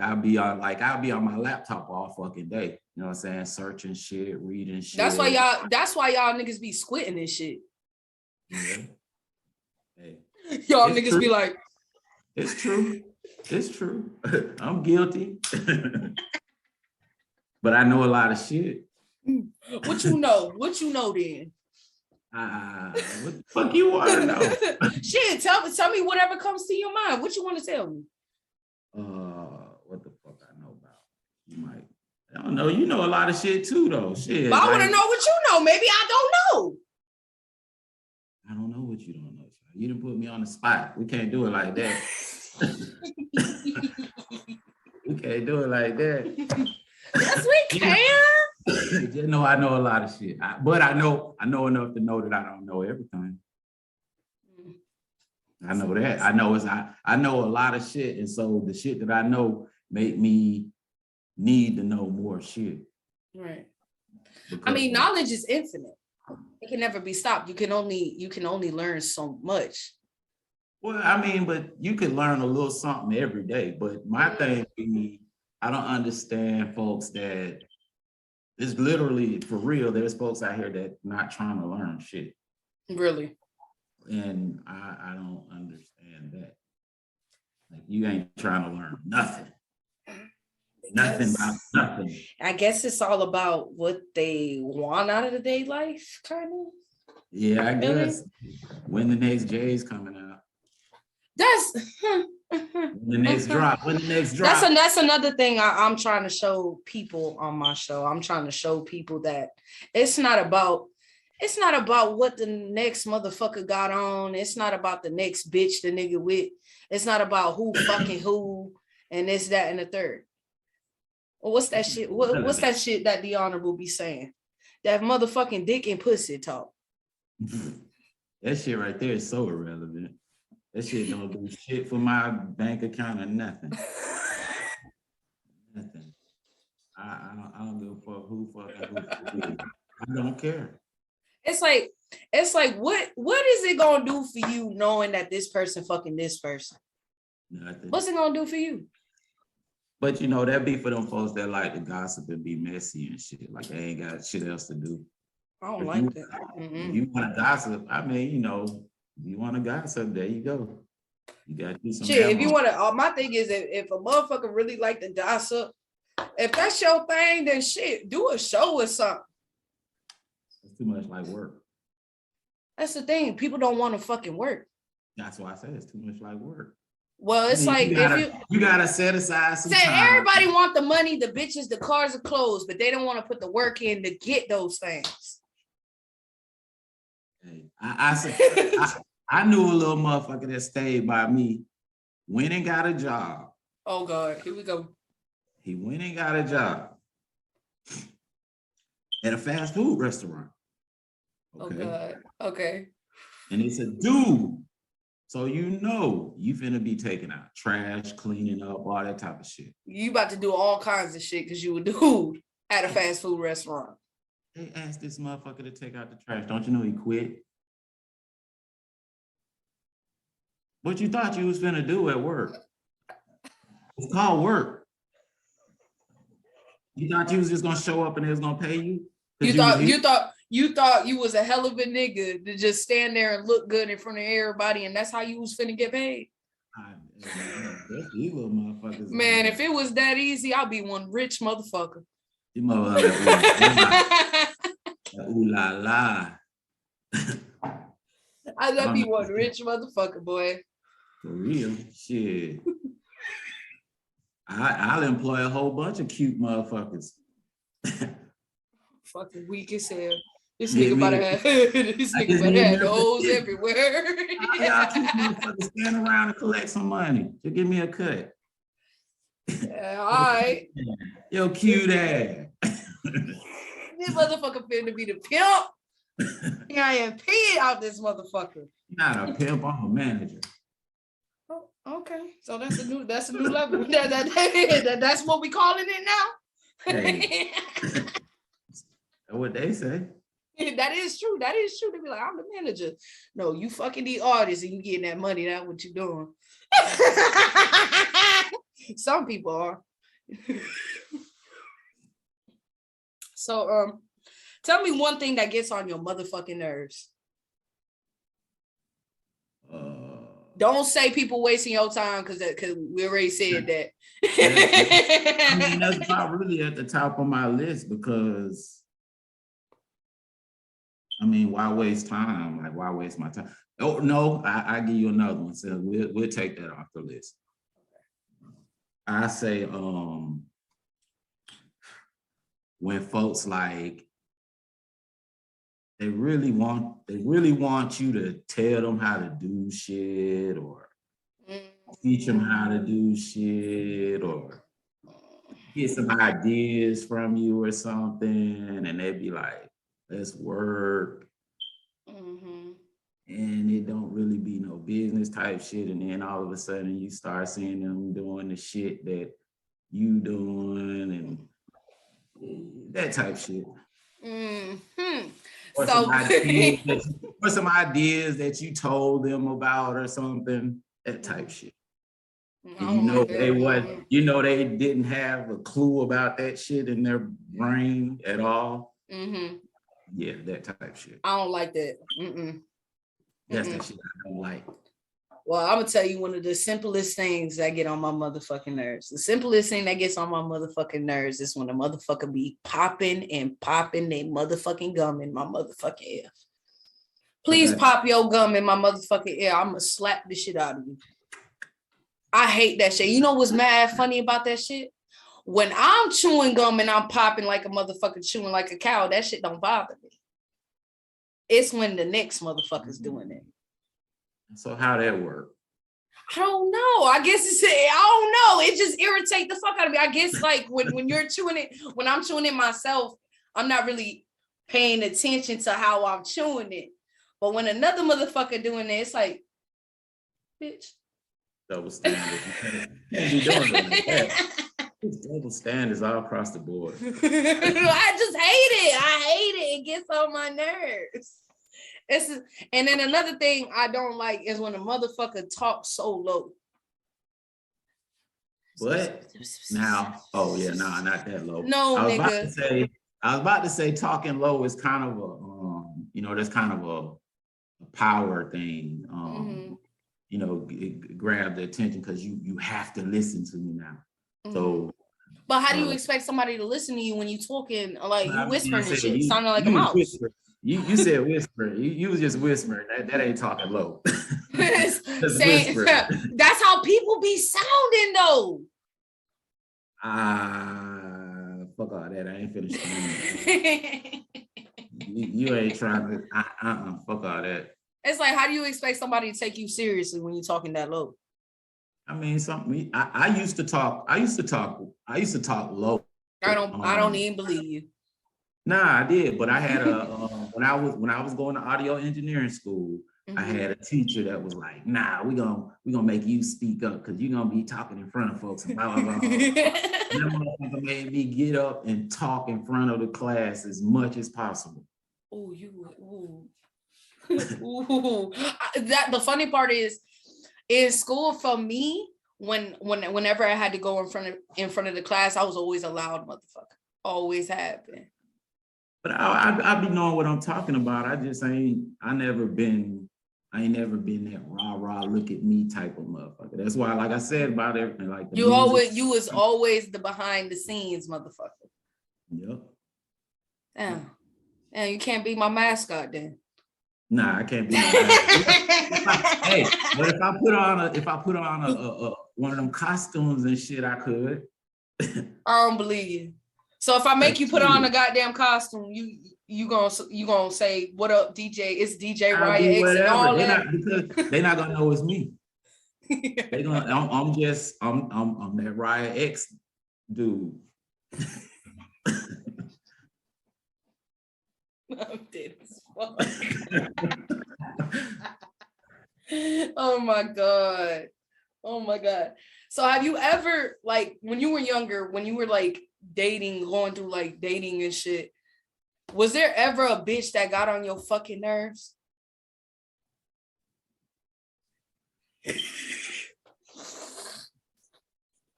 I'll be on my laptop all fucking day. You know what I'm saying? Searching shit, reading shit. That's why y'all niggas be squinting and shit. Yeah. Hey. Y'all niggas true. Be like, it's true. It's true. I'm guilty. But I know a lot of shit. What you know? What you know then? What the fuck you want to know? Shit, tell me whatever comes to your mind. What you want to tell me? What the fuck I know about? You might. I don't know. You know a lot of shit too, though. Shit. But I want to know what you know. Maybe I don't know. I don't know what you don't know. You didn't put me on the spot. We can't do it like that. We can't do it like that. Yes, we can. You know, I know a lot of shit, but I know enough to know that I don't know everything. I know that. I know a lot of shit, and so the shit that I know make me need to know more shit. Right. I mean, knowledge is infinite. It can never be stopped. You can only learn so much. Well, I mean, but you can learn a little something every day. But my thing be, I don't understand folks that it's literally for real. There's folks out here that not trying to learn shit. Really? And I don't understand that. Like you ain't trying to learn nothing. Nothing about nothing. I guess it's all about what they want out of their life, kind of. Yeah, I Really? guess. When the next J's coming out. That's When the next drop. When the next drop. that's another thing I'm trying to show people on my show. I'm trying to show people that it's not about what the next motherfucker got on. It's not about the next bitch the nigga with. It's not about who fucking who and this, that, and the third. Well, what's that shit? What's that shit that the honorable be saying? That motherfucking dick and pussy talk. That shit right there is so irrelevant. That shit don't do shit for my bank account or nothing. Nothing. I don't give a fuck who fucking who. I don't care. It's like what is it gonna do for you knowing that this person fucking this person? Nothing. What's it gonna do for you? But you know, that be for them folks that like to gossip and be messy and shit. Like they ain't got shit else to do. I don't If like you, that. If you want to gossip, I mean, you know, if you want to gossip, there you go. You got to do some Shit, if you want to, my thing is if a motherfucker really like to gossip, if that's your thing, then shit, do a show or something. It's too much like work. That's the thing. People don't want to fucking work. That's why I say it's too much like work. Well, it's like you gotta set aside some time. Everybody want the money, the bitches, the cars, the clothes, but they don't want to put the work in to get those things. Hey, I knew a little motherfucker that stayed by me, went and got a job. Oh God, here we go. He went and got a job at a fast food restaurant. Okay. Oh God. Okay. And he said, dude, so you know you finna be taking out trash, cleaning up, all that type of shit. You about to do all kinds of shit because you a dude at a fast food restaurant. They asked this motherfucker to take out the trash. Don't you know he quit? What you thought you was finna do at work? It's called work. You thought you was just gonna show up and it was gonna pay you? You thought you was a hell of a nigga to just stand there and look good in front of everybody, and that's how you was finna get paid. These little motherfuckers. Man, if it was that easy, I'd be one rich motherfucker. You motherfucker. Ooh la la. I'd be one rich motherfucker, boy. For real, shit. I'll employ a whole bunch of cute motherfuckers. Fucking weak as hell. This nigga about to have hoes everywhere. Y'all cute motherfuckers stand around and collect some money. Just give me a cut. Yeah, all right. Yo, cute ass. This motherfucker finna be the pimp. I am peeing out this motherfucker. Not a pimp, I'm a manager. Oh, okay. So that's a new level. That's what we calling it now. Hey. That's what they say. That is true. That is true. They be like, I'm the manager. No, you fucking the artist and you getting that money. That's what you doing. Some people are. So tell me one thing that gets on your motherfucking nerves. Don't say people wasting your time because we already said that. I mean, that's not really at the top of my list because I mean, why waste time? Like, why waste my time? Oh no, I give you another one. So we'll take that off the list. I say, when folks like they really want you to tell them how to do shit or teach them how to do shit or get some ideas from you or something, and they be like, let's work. And it don't really be no business type shit, and then all of a sudden you start seeing them doing the shit that you doing and that type shit. Or some ideas that you told them about or something, that type shit. And you know they didn't have a clue about that shit in their brain at all. Mm-hmm. Yeah, that type shit. I don't like that. That's the shit I don't like. Well, I'm gonna tell you one of the simplest things that get on my motherfucking nerves. The simplest thing that gets on my motherfucking nerves is when a motherfucker be popping they motherfucking gum in my motherfucking ear. Please pop your gum in my motherfucking ear. I'm gonna slap the shit out of you. I hate that shit. You know what's mad funny about that shit? When I'm chewing gum and I'm popping like a motherfucker chewing like a cow, that shit don't bother me. It's when the next motherfucker's doing it. So how that work? I don't know. I guess I don't know. It just irritates the fuck out of me. I guess like when you're chewing it, when I'm chewing it myself, I'm not really paying attention to how I'm chewing it. But when another motherfucker doing it, it's like, bitch. Double standards. You can't be doing that. Double standards all across the board. I just hate it. I hate it. It gets on my nerves. And then another thing I don't like is when a motherfucker talks so low. What? Now? Oh yeah, nah, not that low. No, I was nigga. about to say talking low is kind of a that's kind of a power thing. Grab the attention because you have to listen to me now. So, but how do you expect somebody to listen to you when you talking like you whispering and shit, sounding like a mouse? You said whisper. You was just whispering. That ain't talking low. Saying, that's how people be sounding though. Fuck all that. I ain't finished. You ain't trying to. Fuck all that. It's like, how do you expect somebody to take you seriously when you're talking that low? I mean, I used to talk low. I don't even believe you. Nah, I did, but I had when I was going to audio engineering school, I had a teacher that was like, nah, we gonna make you speak up because you're gonna be talking in front of folks and blah blah blah. That motherfucker made me get up and talk in front of the class as much as possible. That the funny part is in school for me, whenever I had to go in front of the class, I was always a loud motherfucker. Always have been. But I be knowing what I'm talking about. I ain't never been that rah look at me type of motherfucker. That's why, like I said about everything, like you was always the behind the scenes motherfucker. Yep. Damn, you can't be my mascot then. Nah, I can't be. Hey, but if I put on a one of them costumes and shit, I could. I don't believe you. So if I make you put on a goddamn costume, you gonna say, "What up, DJ? It's DJ Riah X and all that." Because they're not gonna know it's me. They gonna. I'm that Riah X dude. I'm dead as fuck. Oh my god. So have you ever, like, when you were younger, when you were like dating, going through like dating and shit, was there ever a bitch that got on your fucking nerves?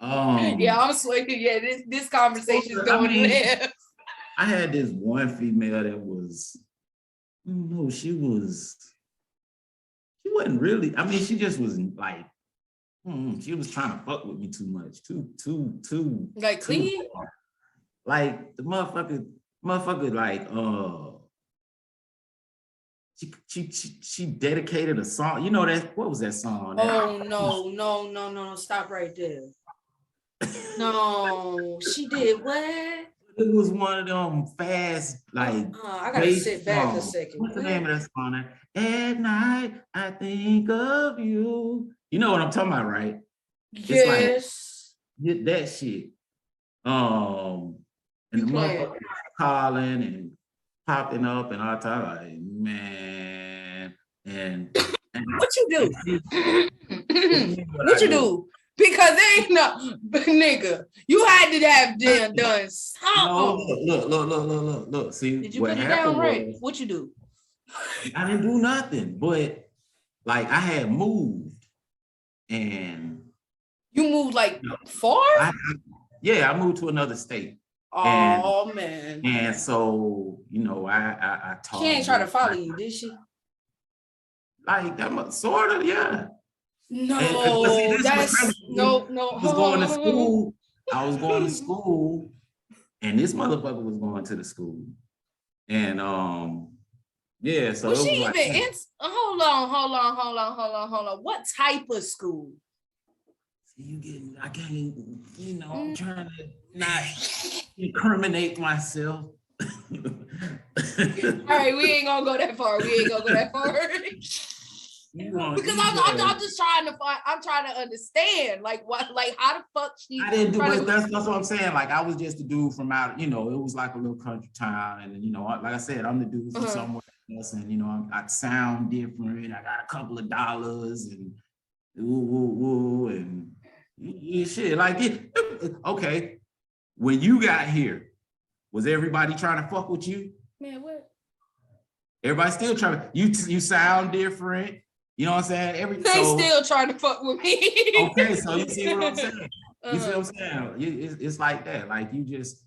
Yeah, I'm sweating. Yeah, this conversation is going left. I had this one female that was, I don't know, she wasn't really, I mean, she just was like, she was trying to fuck with me too much, too. Like clingy? Like the motherfucker, like, she dedicated a song. You know that, what was that song? Oh, no, stop right there. No, she did what? It was one of them fast, like. I gotta sit back a second. What's the name of that song? At night, I think of you. You know what I'm talking about, right? Yes. It's like, that shit. And the motherfucker calling and popping up and all time, like, man. And what you do? What you do? Because they ain't no nigga. You had to have done something. No, look. See, did you put it down right? What you do? I didn't do nothing, but like I had moved, and You moved like far? I moved to another state. Oh man. And so, I taught. She ain't try to follow you, did she? Like that, sort of, yeah. No, no. No. I was going to school. I was going to school, and this motherfucker was going to the school, and yeah. So was it she was even like, in? Hold on. What type of school? I can't, I'm trying to not incriminate myself. All right, we ain't gonna go that far. Because I'm just trying to find. I'm trying to understand, like what, like how the fuck she. I didn't do it. That's what I'm saying. Like I was just a dude from out. It was like a little country town, and like I said, I'm the dude from somewhere else, and I sound different. I got a couple of dollars, and woo, and shit. Like it. Okay, when you got here, was everybody trying to fuck with you? Man, what? Everybody still trying to. You sound different. You know what I'm saying? They still trying to fuck with me. Okay, so you see what I'm saying? You see what I'm saying? It's like that. Like you just,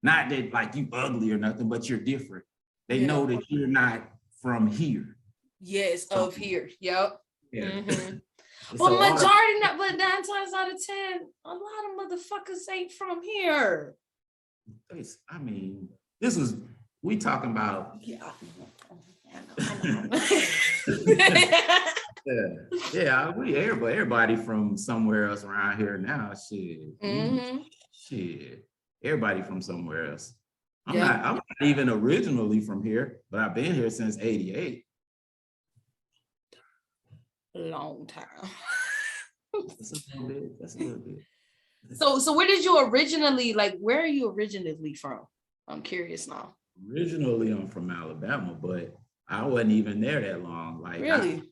not that like you ugly or nothing, but you're different. They know that you're not from here. Yes, of here. Yep. Yeah. Mm-hmm. Well, majority, but 9 times out of 10, a lot of motherfuckers ain't from here. I mean, we talking about. Yeah. Everybody from somewhere else around here now. Shit. Mm-hmm. Shit. Everybody from somewhere else. I'm not even originally from here, but I've been here since '88. Long time. That's a little bit. So where did you originally, where are you originally from? I'm curious now. Originally, I'm from Alabama, but I wasn't even there that long. Like really?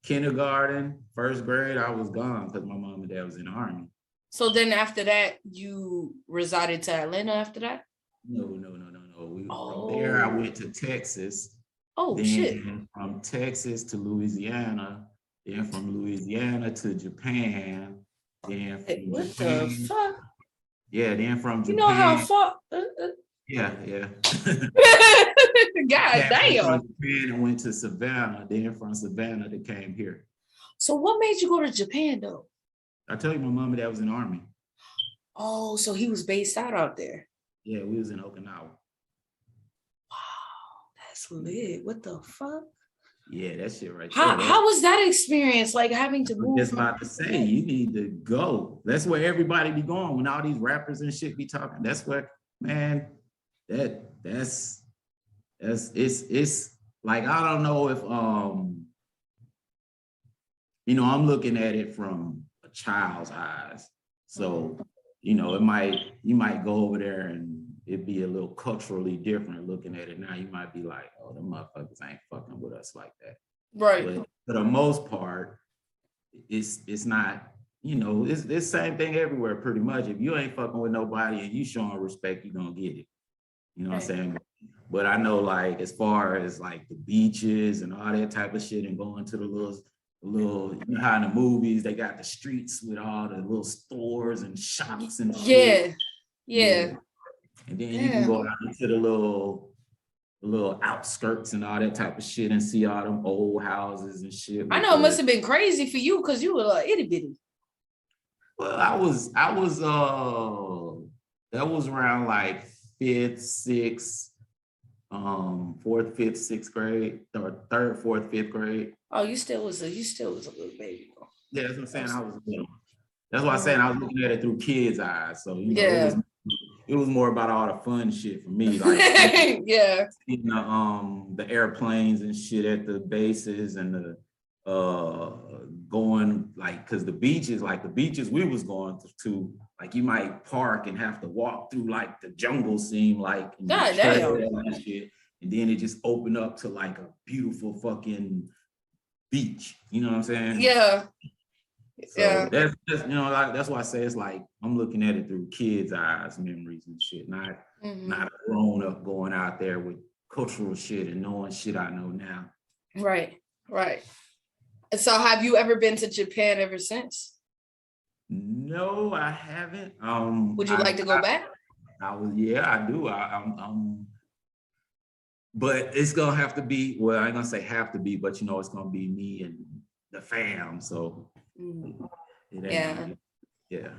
Kindergarten, first grade, I was gone because my mom and dad was in the Army. So then after that, you resided to Atlanta after that? No. From there, I went to Texas. Oh, then shit. From Texas to Louisiana, then from Louisiana to Japan, then from what Japan, the fuck? Yeah, then from Japan. You know how far? Yeah. God damn. From Japan and went to Savannah. Then from Savannah, they came here. So what made you go to Japan though? I tell you, my mom and dad was in the Army. Oh, so he was based out there. Yeah, we was in Okinawa. Wow, that's lit. What the fuck? Yeah, that shit right there. How was that experience? Like having to move? Just about to say, you need to go. That's where everybody be going when all these rappers and shit be talking. That's what, man. It's like, I don't know if I'm looking at it from a child's eyes. So, you might go over there and it'd be a little culturally different looking at it now. You might be like, oh, the motherfuckers ain't fucking with us like that. Right. But for the most part, it's not, it's the same thing everywhere pretty much. If you ain't fucking with nobody and you showing respect, you're gonna get it. You know what I'm saying? But I know, like, as far as like the beaches and all that type of shit and going to the little, how in the movies they got the streets with all the little stores and shops and shit. Yeah. And then you can go out into the little outskirts and all that type of shit and see all them old houses and shit. I know it must have been crazy for you because you were like itty bitty. Well, I was that was around like 5th, 6th, 4th, 5th, 6th grade, or 3rd, 4th, 5th grade. Oh, you still was a little baby. Yeah, that's what I'm saying. I was little. That's why I'm saying I was looking at it through kids' eyes. So it was more about all the fun shit for me. Like the airplanes and shit at the bases and the going like, because the beaches we was going to, like, you might park and have to walk through like the jungle scene, like, God damn. And shit, and then it just opened up to like a beautiful fucking beach. You know what I'm saying? Yeah. So that's like, that's why I say it's like I'm looking at it through kids' eyes, memories and shit, not a grown up going out there with cultural shit and knowing shit I know now. Right. So have you ever been to Japan ever since? No, I haven't. Would you like to go back? I do. But it's gonna have to be, well, I ain't gonna say have to be, but you know, it's gonna be me and the fam. So it ain't yeah.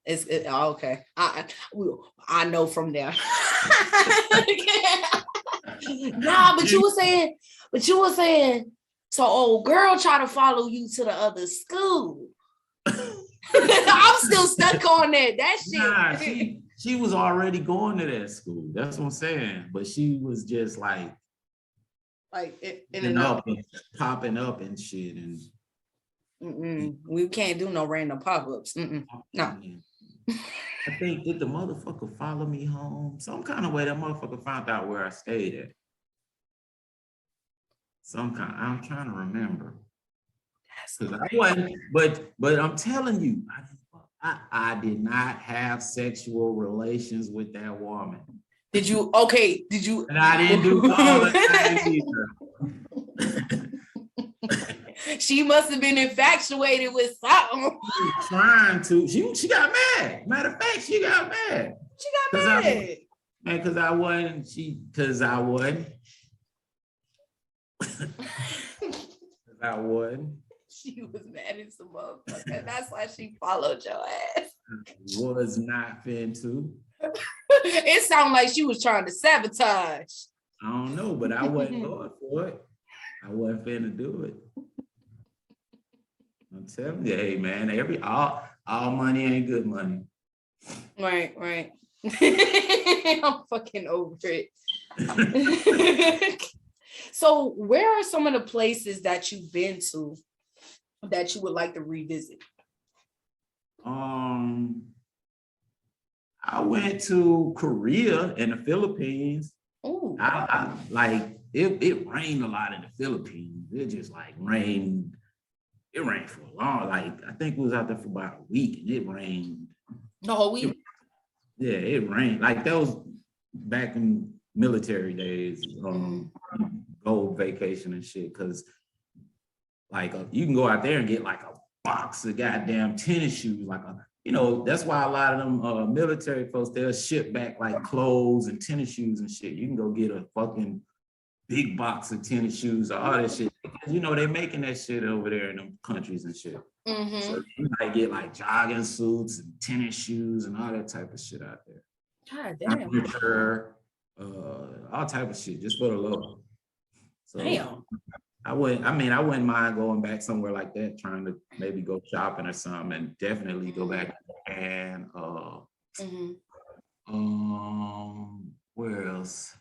Okay. I know from there. Nah, but you were saying, so old girl try to follow you to the other school. I'm still stuck on that. That shit. Nah, she was already going to that school. That's what I'm saying. But she was just like in and out, popping up and shit. And we can't do no random pop-ups. No. I think, did the motherfucker follow me home? Some kind of way that motherfucker found out where I stayed at. I'm trying to remember. Because I wasn't, but I'm telling you, I did not have sexual relations with that woman. Did you? Okay, did you? And I didn't do all the things either. She must have been infatuated with something. Trying to. She got mad. Matter of fact, she got mad. She got mad. Because I wasn't. I wasn't. She was mad as a motherfucker. That's why she followed your ass. Was not fin to. It sounded like she was trying to sabotage. I don't know, but I wasn't going for it. I wasn't finna do it. I'm telling you, hey man, all money ain't good money. Right. I'm fucking over it. So where are some of the places that you've been to that you would like to revisit? I went to Korea and the Philippines. Oh, I like it rained a lot in the Philippines. It just like rained. It rained for a long, like I think we was out there for about a week and it rained. the whole week? Yeah, it rained. Like that was back in military days, go vacation and shit. Cause like you can go out there and get like a box of goddamn tennis shoes, that's why a lot of them military folks, they'll ship back like clothes and tennis shoes and shit. You can go get a fucking big box of tennis shoes or all that shit. Because, they're making that shit over there in them countries and shit. Mm-hmm. So you might get like jogging suits and tennis shoes and all that type of shit out there. God damn. Furniture, all type of shit, just for the love. So damn. I wouldn't mind going back somewhere like that, trying to maybe go shopping or something, and definitely go back and where else?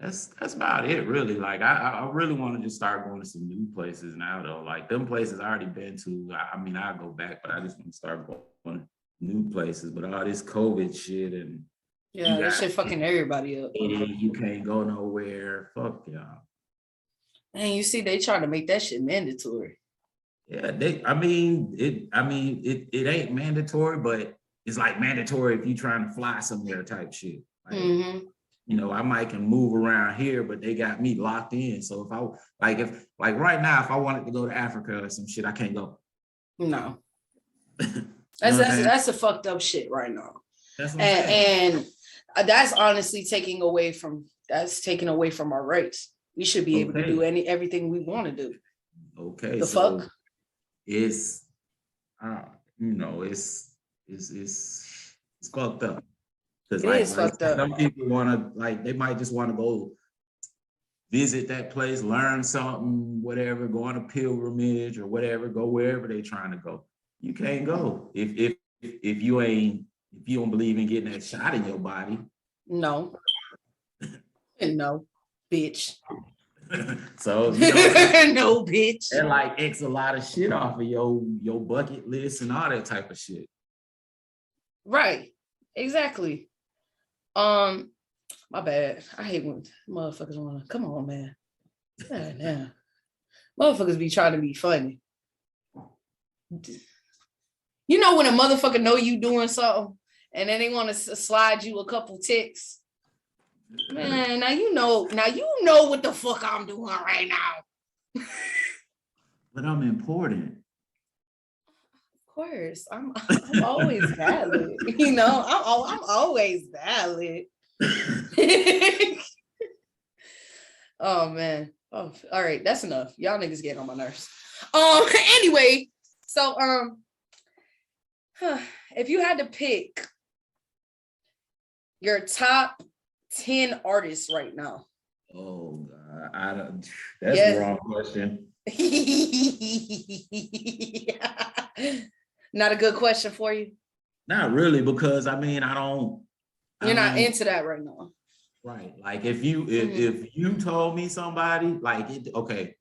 That's about it, really. Like I really want to just start going to some new places now, though. Like them places I already been to. I'll go back, but I just want to start going to new places. But all this COVID shit and that shit fucking everybody up. You can't go nowhere. Fuck y'all. And you see, they trying to make that shit mandatory. Yeah, it ain't mandatory, but it's like mandatory if you trying to fly somewhere type shit. Like, I might can move around here, but they got me locked in. So if right now, if I wanted to go to Africa or some shit, I can't go. No. That's a fucked up shit right now. And that's honestly taking away from our rights. We should be able to do everything we want to do. Okay. Fuck? It's fucked up. It is fucked up. Some people they might just want to go visit that place, learn something, whatever, go on a pilgrimage or whatever, go wherever they trying to go. You can't go if you don't believe in getting that shot in your body. No. No, bitch. So no, bitch. And X a lot of shit off of your bucket list and all that type of shit. Right. Exactly. My bad. I hate when motherfuckers wanna come on, man. Yeah. Motherfuckers be trying to be funny. When a motherfucker know you doing something and then they want to slide you a couple ticks. Man, now you know what the fuck I'm doing right now. But I'm important. Of course, I'm always valid. You know, I'm always valid. Oh man. Oh, all right, that's enough. Y'all niggas get on my nerves. Anyway, so if you had to pick your top 10 artists right now. Oh God, I don't. That's the wrong question. Not a good question for you. Not really, because I mean, I don't. You're not into that right now. Right. Like if you told me somebody, like it, okay.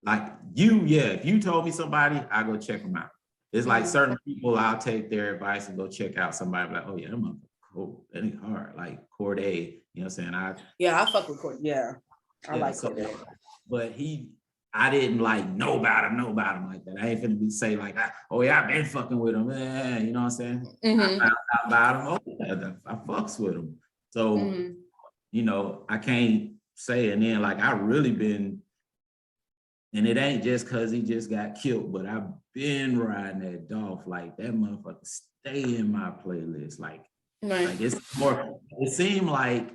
Like if you told me somebody, I go check them out. It's like certain people, I'll take their advice and go check out somebody like, oh yeah, that motherfucker cool. That ain't hard. Like Corday, you know what I'm saying? I fuck with Corday. Yeah. I like Corday. But I didn't like know about him like that. I ain't finna be say like, oh yeah, I've been fucking with him. Yeah, you know what I'm saying? I found out about him. Oh, yeah, I fucks with him. So, you know, I can't say, and then like I really been, and it ain't just cause he just got killed, but I've been riding that Dolph. Like that motherfucker stay in my playlist. Like it's more, it seemed like,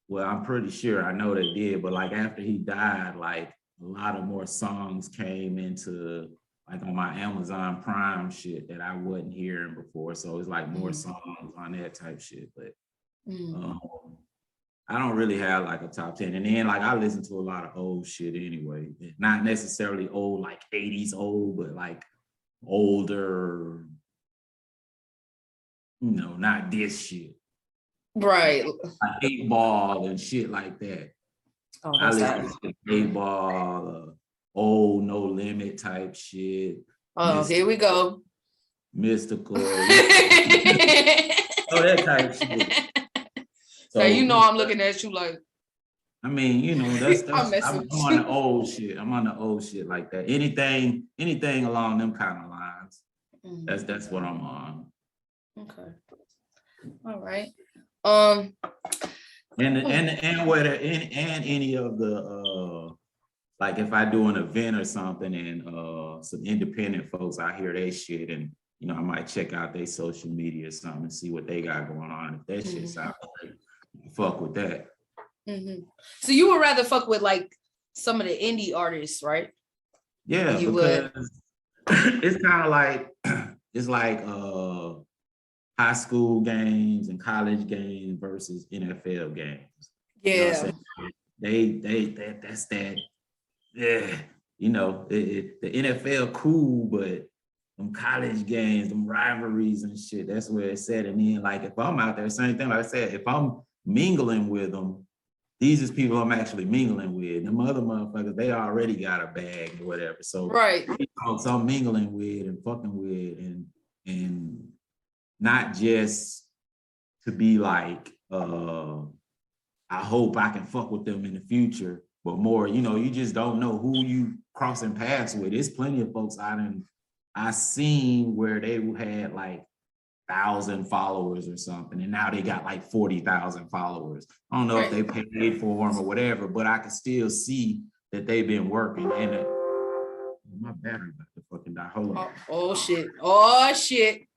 well, I'm pretty sure, I know they did, but like after he died, like a lot of more songs came into like on my Amazon Prime shit that I wasn't hearing before. So it's like more songs on that type shit. But I don't really have like a top 10. And then like I listen to a lot of old shit anyway. Not necessarily old, like 80s old, but like older, you know, not this shit. Right. Like 8 Ball and shit like that. Oh, I listen to 8 Ball, old No Limit type shit. Oh, here we go. Mystical. That type of shit. So you know I'm looking at you like. I mean, you know, that's I'm on the old shit. I'm on the old shit like that. Anything along them kind of lines. That's what I'm on. Okay. All right. And whether and any of the like if I do an event or something and some independent folks, I hear they shit and you know I might check out their social media or something and see what they got going on. If that shit sounds great, fuck with that. So you would rather fuck with like some of the indie artists, right? Yeah, you because it's kind of like it's like high school games and college games versus NFL games. Yeah. You know that's that. Yeah, you know, the NFL cool, but them college games, them rivalries and shit, that's where it's at. And then like if I'm out there, same thing like I said, if I'm mingling with them, these is people I'm actually mingling with. Them other motherfuckers, they already got a bag or whatever. So so I'm mingling with and fucking with and not just to be like, I hope I can fuck with them in the future, but more, you know, you just don't know who you crossing paths with. There's plenty of folks I seen where they had like 1,000 followers or something, and now they got like 40,000 followers. I don't know if they paid for them or whatever, but I can still see that they've been working. And my battery about to fucking die. Hold on. Oh shit! Oh shit!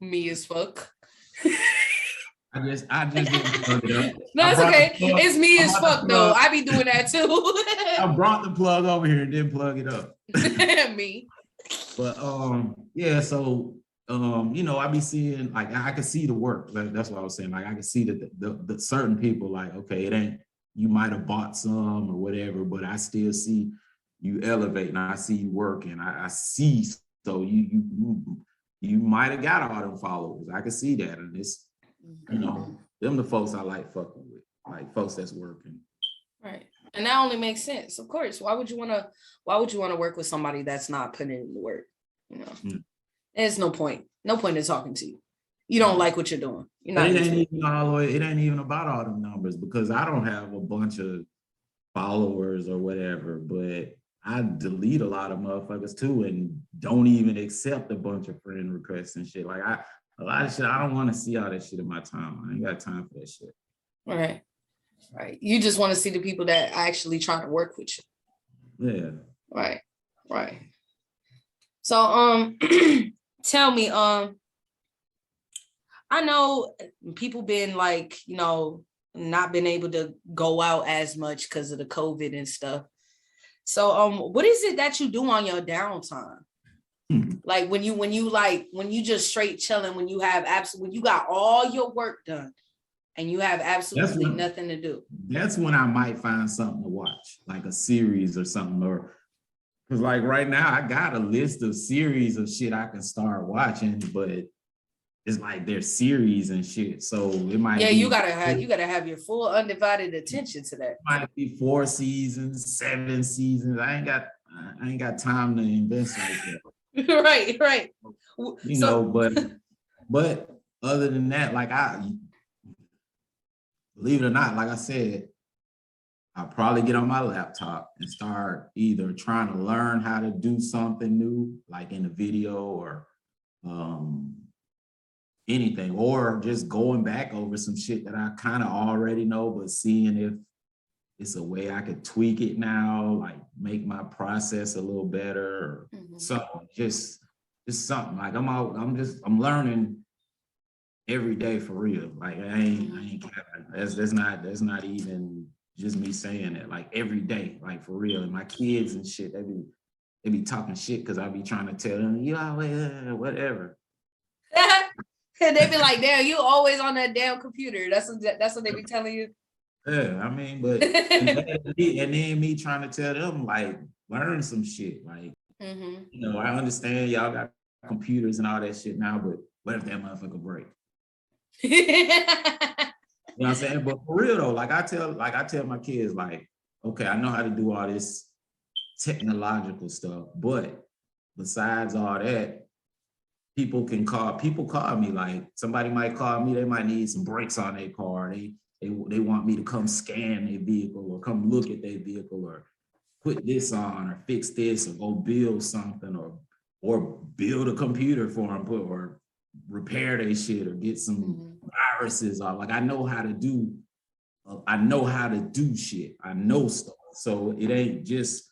Me as fuck. I just didn't plug it up. No, it's okay. It's me as fuck though. I be doing that too. I brought the plug over here and didn't plug it up. Me. But yeah, so you know, I be seeing like I can see the work. That's what I was saying. Like I can see that the certain people like, okay, it ain't, you might have bought some or whatever, but I still see you elevating. I see you working. I see, so you might have got all them followers. I can see that, and it's, you know, them the folks I like fucking with, like folks that's working. Right. And that only makes sense. Of course. Why would you want to work with somebody that's not putting in the work? You know, there's no point. No point in talking to you. You don't like what you're doing. You're not. It ain't even about all them numbers, because I don't have a bunch of followers or whatever, but I delete a lot of motherfuckers too and don't even accept a bunch of friend requests and shit. Like a lot of shit, I don't want to see all that shit in my timeline. I ain't got time for that shit. All right. Right. You just want to see the people that are actually trying to work with you. Yeah. Right. Right. So tell me, I know people been like, you know, not been able to go out as much because of the COVID and stuff. So what is it that you do on your downtime? Like when you just straight chilling, when you got all your work done and you have absolutely nothing to do. That's when I might find something to watch, like a series or something, or because like right now I got a list of series of shit I can start watching, but it's like there's series and shit. So it might you gotta have your full undivided attention to that. It might be 4 seasons, 7 seasons. I ain't got time to invest like that. Right. You know, but other than that, like believe it or not, like I said, I'll probably get on my laptop and start either trying to learn how to do something new, like in a video or anything, or just going back over some shit that I kind of already know, but seeing if it's a way I could tweak it now, like make my process a little better, or something. Just something. Like I'm learning every day for real. Like I ain't capping. That's not even just me saying it. Like every day, like for real. And my kids and shit, they be talking shit because I be trying to tell them, whatever. And they be like, damn, you always on that damn computer. That's what they be telling you. Yeah, I mean, but and then me trying to tell them, like, learn some shit. Like, you know, I understand y'all got computers and all that shit now, but what if that motherfucker break? You know what I'm saying? But for real though, like I tell my kids, like, okay, I know how to do all this technological stuff, but besides all that, people call me. Like somebody might call me, they might need some brakes on their car. They want me to come scan their vehicle or come look at their vehicle or put this on or fix this or go build something or build a computer for them or repair their shit or get some viruses off. Like I know how to do shit. I know stuff. So it ain't just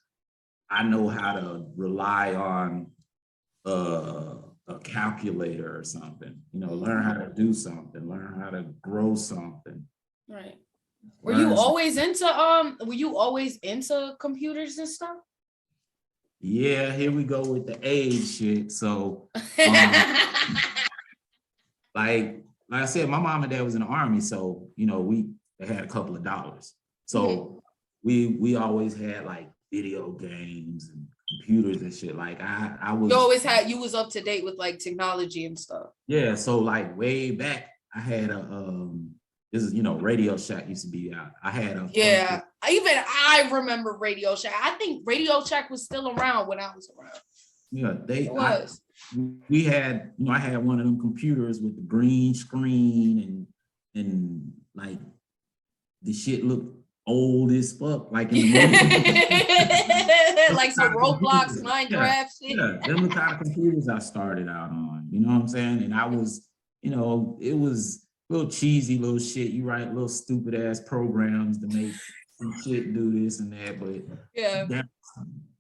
I know how to rely on a calculator or something. You know, learn how to do something, learn how to grow something. Right. Were you always into computers and stuff? Yeah, here we go with the age shit. So like I said, my mom and dad was in the Army, so you know, they had a couple of dollars. So we always had like video games and computers and shit. Like I was you was up to date with like technology and stuff. Yeah, so like way back, I had this is, you know, Radio Shack used to be out. I had I remember Radio Shack. I think Radio Shack was still around when I was around. Yeah, we had, you know, I had one of them computers with the green screen and like the shit looked old as fuck, like in the movie. Like some Roblox, Minecraft shit. Yeah, them the kind of computers I started out on, you know what I'm saying? And I was, you know, it was little cheesy little shit. You write little stupid ass programs to make some shit do this and that, but yeah,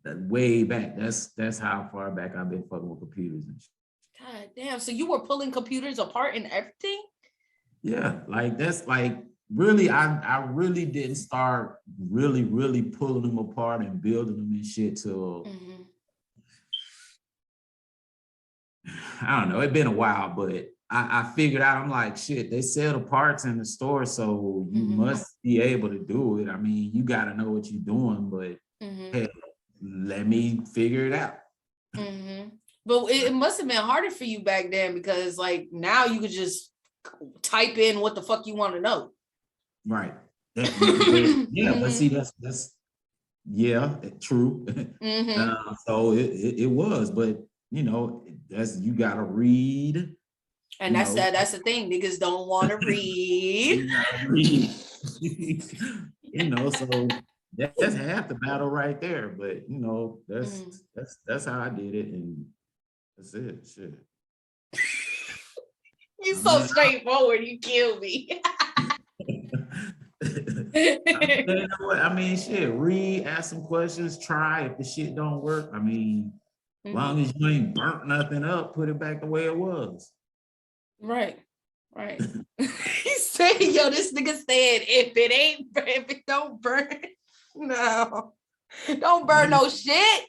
that way back. That's how far back I've been fucking with computers and shit. God damn! So you were pulling computers apart and everything? Yeah, like that's like really. I really didn't start really pulling them apart and building them and shit till I don't know. It's been a while, but I figured out, I'm like, shit, they sell the parts in the store, so you must be able to do it. I mean, you got to know what you're doing, but hey, let me figure it out. But it must have been harder for you back then because, like, now you could just type in what the fuck you want to know. Right. But see, that's true. So it was, but you know, you got to read. And that's the thing. Niggas don't want to read. You know, so that's half the battle right there. But you know, that's how I did it, and that's it. Shit. You so straightforward. You kill me. You know what? I mean, shit, read, ask some questions, try. If the shit don't work, I mean, as long as you ain't burnt nothing up, put it back the way it was. Right. He said, yo, this nigga said, if it don't burn, no. Don't burn no shit.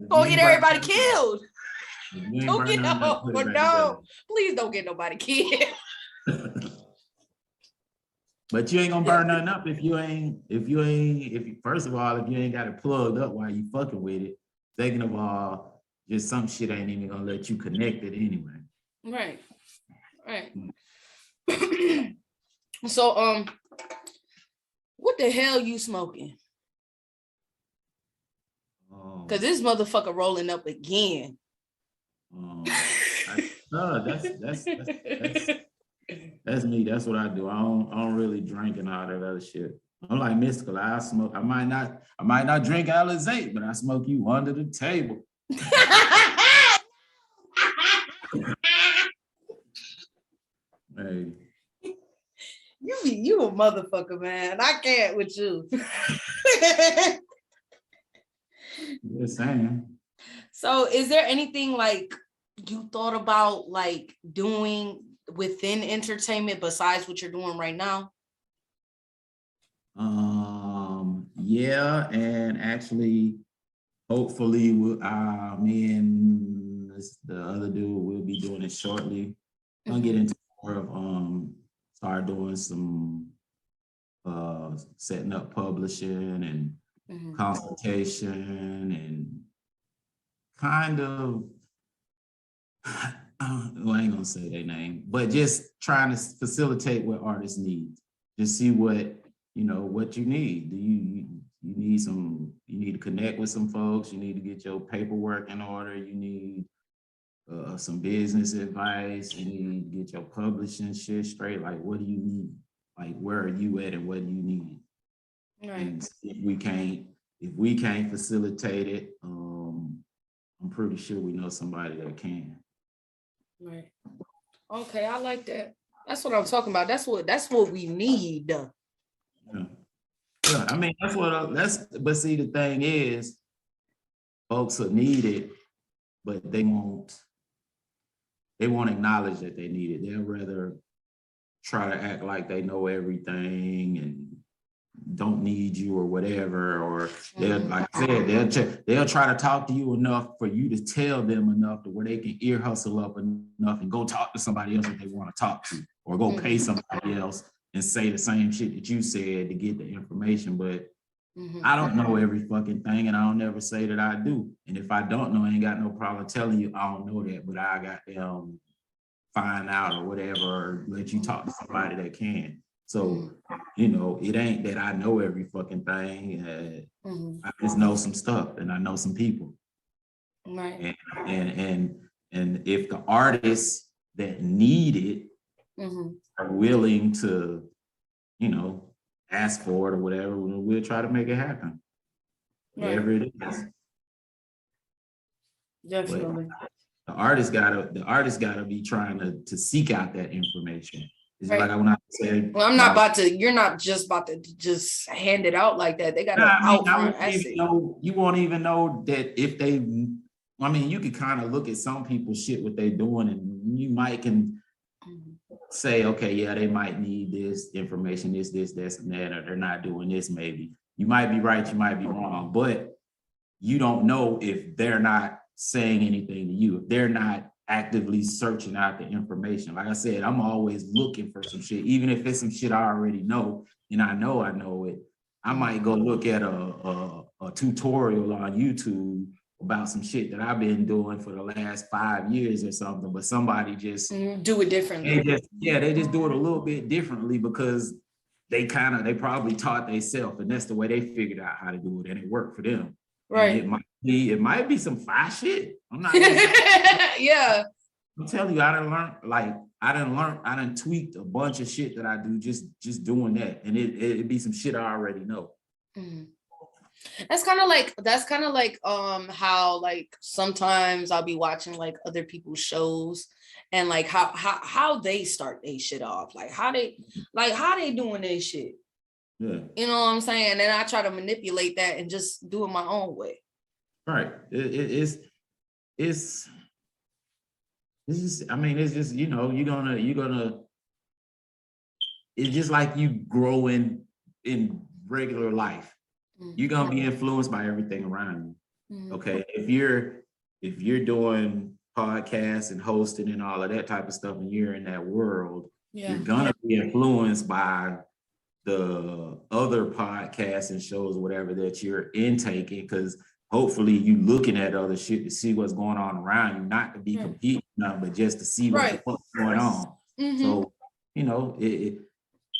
Gonna get everybody killed. Don't get no. Please don't get nobody killed. But you ain't gonna burn nothing up if you first of all, if you ain't got it plugged up while you fucking with it. Second of all, just some shit ain't even gonna let you connect it anyway. Right. So what the hell you smoking? Cause this motherfucker rolling up again. That's me. That's what I do. I don't really drink and all that other shit. I'm like Mystical. I smoke. I might not drink Alizé, but I smoke you under the table. Hey. You a motherfucker, man. I can't with you. Just saying. So is there anything like you thought about like doing within entertainment besides what you're doing right now? Yeah, and actually, hopefully, me and the other dude will be doing it shortly. I'll get into more of start doing some setting up publishing and consultation and kind of well, I ain't gonna say their name, but just trying to facilitate what artists need. Just see what you need. You need to connect with some folks, you need to get your paperwork in order, you need some business advice, you need to get your publishing shit straight. Like, what do you need? Like, where are you at and what do you need? Right. And if we can't facilitate it, I'm pretty sure we know somebody that can. Right. Okay, I like that. That's what I'm talking about. That's what we need. Yeah, I mean, but see, the thing is, folks will need it, but they won't acknowledge that they need it. They'll rather try to act like they know everything and don't need you or whatever, or they'll, like I said, they'll try to talk to you enough for you to tell them enough to where they can ear hustle up enough and go talk to somebody else that they want to talk to, or go pay somebody else and say the same shit that you said to get the information. But I don't know every fucking thing, and I don't ever say that I do. And if I don't know, I ain't got no problem telling you I don't know that, but I got to find out or whatever, or let you talk to somebody that can. So, it ain't that I know every fucking thing. I just know some stuff and I know some people. Right. And if the artists that need it are willing to, ask for it or whatever, we'll try to make it happen. Right. Whatever it is. Definitely. But the artist gotta be trying to seek out that information. It's right. Like when I said, well, you're not just about to just hand it out like that. They got you won't even know that if they, you could kind of look at some people's shit, what they doing, and you can say, okay, yeah, they might need this information, this, and that, or they're not doing this, maybe. You might be right, you might be wrong, but you don't know if they're not saying anything to you, if they're not actively searching out the information. Like I said, I'm always looking for some shit, even if it's some shit I already know and I know it. I might go look at a tutorial on YouTube about some shit that I've been doing for the last 5 years or something, but somebody just do it differently. They just do it a little bit differently because they probably taught themselves, and that's the way they figured out how to do it, and it worked for them. Right. And it might be some fire shit. I'm not. Yeah. I'm telling you, I done tweaked a bunch of shit that I do just doing that, and it'd be some shit I already know. That's kind of like how like sometimes I'll be watching like other people's shows and like how they start their shit off, like how they doing their shit. Yeah. You know what I'm saying? And I try to manipulate that and just do it my own way. Right. It's just, I mean, it's just, you know, you're gonna, it's just like you grow in regular life. You're gonna be influenced by everything around you. Okay. If you're doing podcasts and hosting and all of that type of stuff, and you're in that world, you're gonna be influenced by the other podcasts and shows, whatever that you're intaking, because hopefully you looking at other shit to see what's going on around you, not to be competing, but just to see what the fuck's going on. So, you know,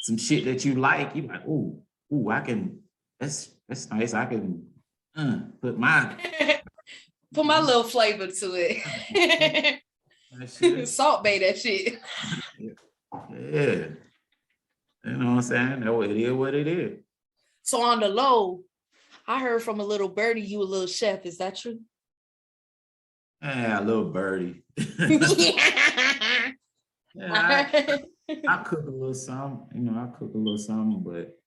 some shit that you like, like, ooh, I can, that's nice. I can put my little flavor to it. Salt bay that shit. Yeah. You know what I'm saying? That it is what it is. So on the low, I heard from a little birdie you a little chef. Is that true? Yeah, a little birdie. I cook a little something, you know, but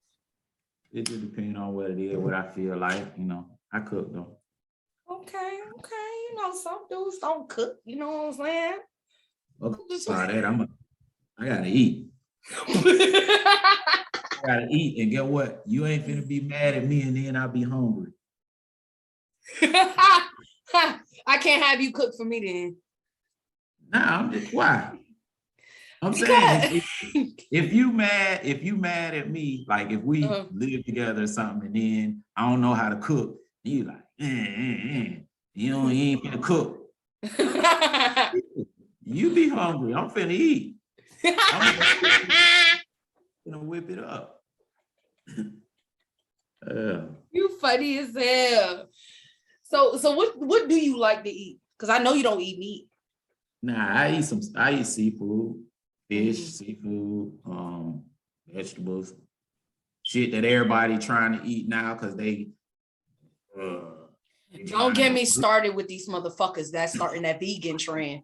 it just depends on what it is, what I feel like, you know. I cook though. Okay. You know, some dudes don't cook, you know what I'm saying? That I gotta eat. I gotta eat, and get what? You ain't finna be mad at me and then I'll be hungry. I can't have you cook for me then. Nah, why? I'm saying if you mad at me, like if we live together or something, and then I don't know how to cook, you like, you ain't finna cook. You be hungry. I'm finna eat. I'm gonna whip it up. You funny as hell. So what do you like to eat? Because I know you don't eat meat. Nah, I eat seafood, fish, seafood, vegetables, shit that everybody trying to eat now because they don't get me started with these motherfuckers that's starting that vegan trend.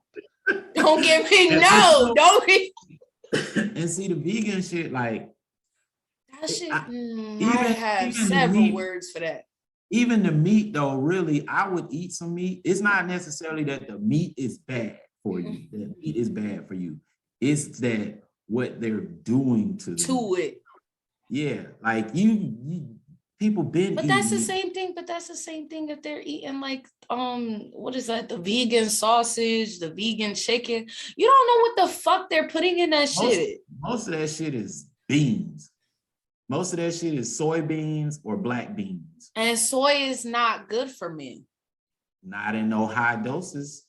Don't get me don't be. And see the vegan shit, like that shit. I have several words for that. Even the meat, though, really, I would eat some meat. It's not necessarily that the meat is bad for you. The meat is bad for you. It's that what they're doing to it. Yeah, like you people been. But that's the same thing. But that's the same thing if they're eating like what is that? The vegan sausage, the vegan chicken. You don't know what the fuck they're putting in that shit. Most of that shit is beans. Most of that shit is soybeans or black beans. And soy is not good for men. Not in no high doses.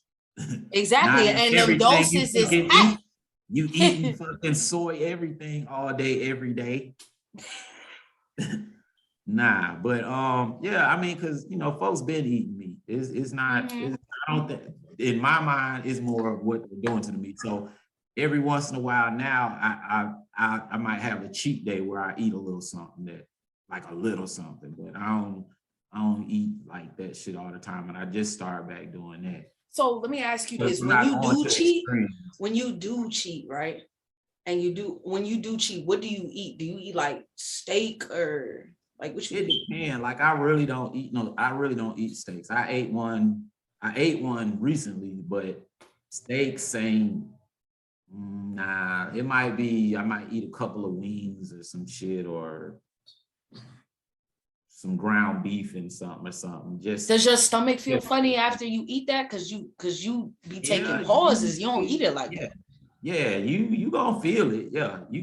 Exactly. And the doses is high. You eating fucking soy everything all day, every day. Nah, but yeah, I mean, because you know, folks been eating meat. It's not. I don't think, in my mind, it's more of what they're doing to the meat. So every once in a while now, I might have a cheat day where I eat a little something but I don't eat like that shit all the time, and I just started back doing that. So let me ask you this: when you do cheat, right? And when you do cheat, what do you eat? Do you eat like steak or like what you eat? It depends. Like I really don't eat steaks. I ate one recently, but steaks ain't. Nah, it might be. I might eat a couple of wings or some shit, or some ground beef and something. Just does your stomach feel funny after you eat that? Cause you be taking pauses. You don't eat it like that. Yeah, you gonna feel it. Yeah, you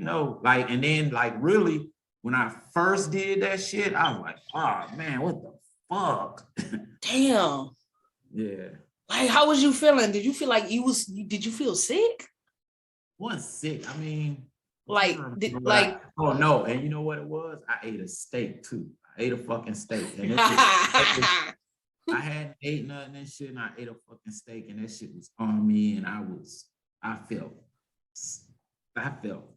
know, like, and then like really, when I first did that shit, I was like, oh man, what the fuck? Damn. Yeah. Like, how was you feeling? Did you feel like did you feel sick? Wasn't sick. I mean, oh no, and you know what it was? I ate a steak too. I ate a fucking steak. And I hadn't ate nothing and shit, and I ate a fucking steak, and that shit was on me, and I felt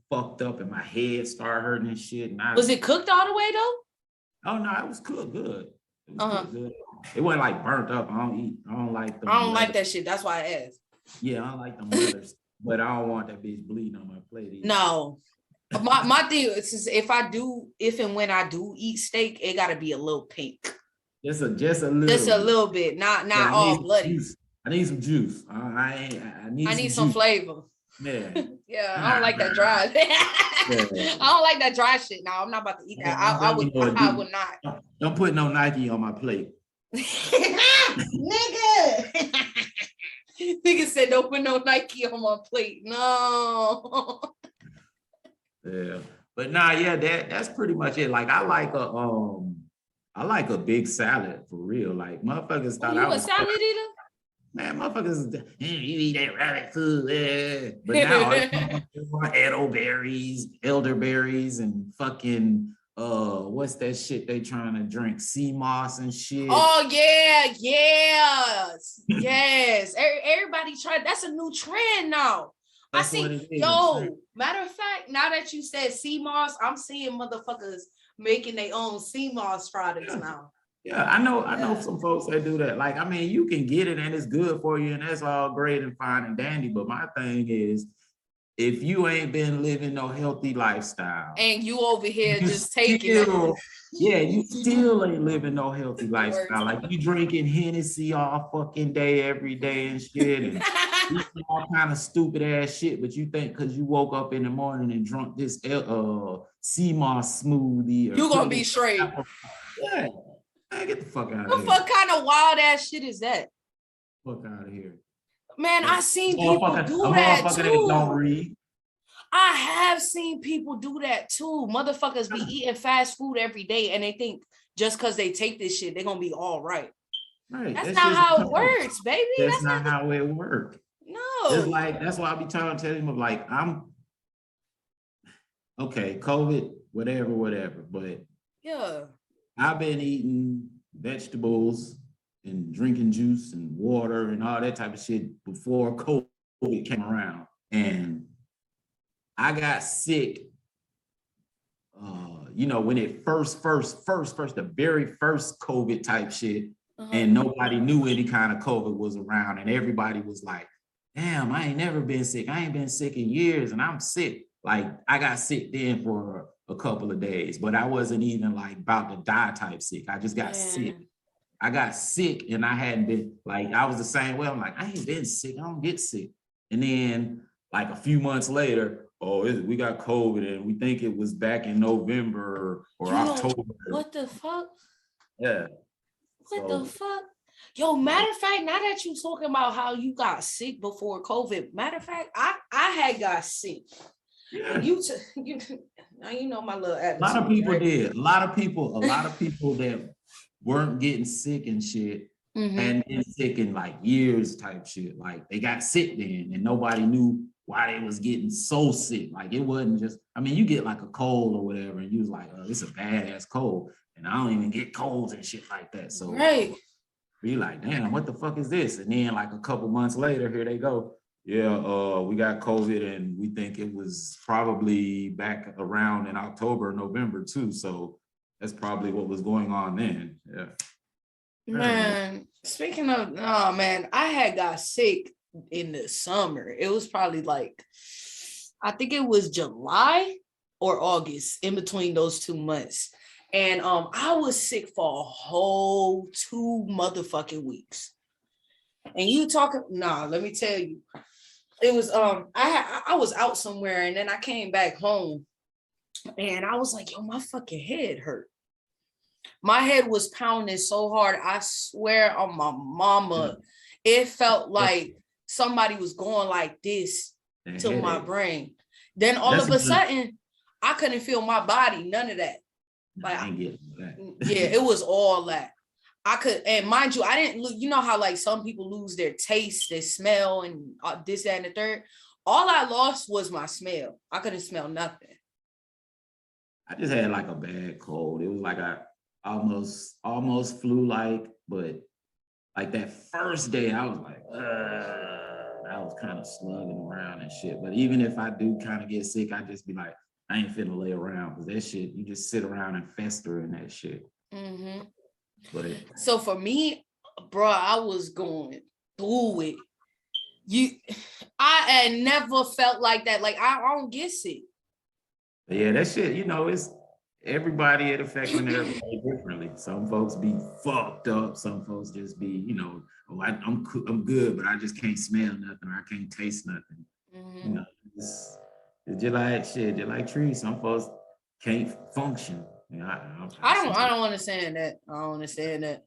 fucked up, and my head started hurting and shit. And was it cooked all the way though? Oh no, it was cooked good. It was cooked good. It wasn't like burnt up. I don't like them. I don't like that shit. That's why I asked. Yeah, I don't like them leathers, but I don't want that bitch bleeding on my plate either. No. My thing is if and when I do eat steak, it gotta be a little pink. Just a little. Just a little bit, not Yeah, all bloody. I need some juice. I need some juice. flavor. Yeah. Yeah, I don't like that dry. I don't like that dry shit. No, I'm not about to eat that. I would not. Don't put no Nike on my plate. Nigga. Nigga said don't put no Nike on my plate. No. Yeah. But nah, yeah, that's pretty much it. Like I like a big salad for real. Like motherfuckers thought I was a salad eater? Man, motherfuckers, you eat that rabbit food. Yeah. But now elderberries, and fucking what's that shit they trying to drink? Sea moss and shit. Oh yeah, yes. Everybody tried. That's a new trend now. I see. Yo, matter of fact, now that you said sea moss, I'm seeing motherfuckers making their own sea moss products now. Yeah, I know some folks that do that. Like, I mean, you can get it and it's good for you and that's all great and fine and dandy. But my thing is, if you ain't been living no healthy lifestyle and you over here just taking it. Yeah, you still ain't living no healthy lifestyle. Like you drinking Hennessy all fucking day, every day and shit, and all kind of stupid ass shit. But you think because you woke up in the morning and drunk this sea moss smoothie, you gonna be straight. Yeah, man, get the fuck out of here. What fuck kind of wild ass shit is that? Fuck out of here. Man, I seen people do that too. Don't read. I have seen people do that too. Motherfuckers be eating fast food every day and they think just because they take this shit, they're gonna be all right. Right. That's not how it works, baby. That's not how it works. No. It's like, that's why I be trying to tell him, like, I'm okay, COVID, whatever. But yeah, I've been eating vegetables and drinking juice and water and all that type of shit before COVID came around. And I got sick, when it first, the very first COVID type shit, and nobody knew any kind of COVID was around, and everybody was like, damn, I ain't never been sick. I ain't been sick in years, and I'm sick. Like, I got sick then for a couple of days, but I wasn't even like about to die type sick. I just got sick. I got sick, and I hadn't been, like, I was the same way. I'm like, I ain't been sick. I don't get sick. And then, like, a few months later, we got COVID and we think it was back in November or October. What the fuck? Yeah. What the fuck? Yo, matter of fact, now that you talking about how you got sick before COVID, matter of fact, I had got sick. Yeah. Now you know my little attitude. A lot of people did. A lot of people that weren't getting sick and shit and been sick in like years type shit. Like they got sick then and nobody knew why they was getting so sick. Like it wasn't just, I mean, you get like a cold or whatever and you was like, oh, it's a badass cold. And I don't even get colds and shit like that. So be like, damn, what the fuck is this? And then like a couple months later, here they go. Yeah, we got COVID and we think it was probably back around in October, November too. So that's probably what was going on then. Yeah. Man, speaking of, oh man, I had got sick in the summer. It was probably like, I think it was July or August, in between those 2 months. And I was sick for a whole 2 motherfucking weeks. And you talking, let me tell you, it was I was out somewhere and then I came back home and I was like, yo, my fucking head hurt. My head was pounding so hard. I swear on my mama, it felt like somebody was going like this to my brain. Then all of a sudden, I couldn't feel my body, none of that. Like, yeah, it was all that. I could, and mind you, I didn't look, you know how like some people lose their taste, their smell, and this, that, and the third. All I lost was my smell. I couldn't smell nothing. I just had like a bad cold. It was like I almost flu-like, but like that first day, I was like, I was kind of slugging around and shit. But even if I do kind of get sick, I just be like, I ain't finna lay around because that shit, you just sit around and fester in that shit. But so for me, bro, I was going through it. I had never felt like that. Like I don't get sick. But yeah, that shit, you know, it's everybody it affecting everybody differently. Some folks be fucked up. Some folks just be, you know, oh, I'm good, but I just can't smell nothing or I can't taste nothing. Mhm. You know, it's just like shit, just like trees. Some folks can't function. You know, I don't understand that. I don't understand that.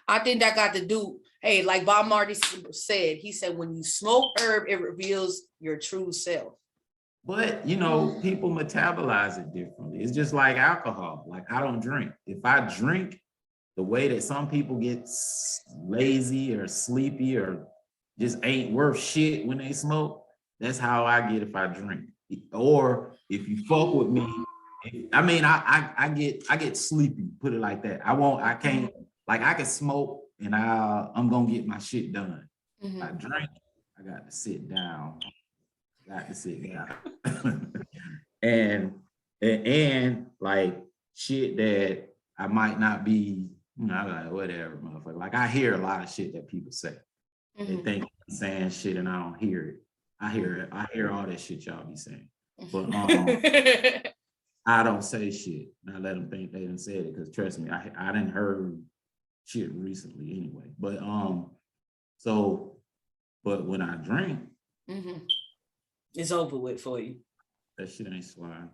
I think that got to do, hey, like Bob Marley said, he said, when you smoke herb, it reveals your true self. But you know, people metabolize it differently. It's just like alcohol. Like I don't drink. If I drink, the way that some people get lazy or sleepy or just ain't worth shit when they smoke, that's how I get if I drink. Or if you fuck with me, I mean, I get sleepy. Put it like that. I can't. Like I can smoke and I'm gonna get my shit done. Mhm. I drink, I got to sit down. and like shit that I might not be, you know, I'm like whatever, motherfucker. Like I hear a lot of shit that people say. They think I'm saying shit and I don't hear it. I hear it. I hear all that shit y'all be saying. But I don't say shit. And I let them think they didn't say it because trust me, I didn't heard shit recently anyway. But but when I drink, it's over with for you. that shit ain't slime.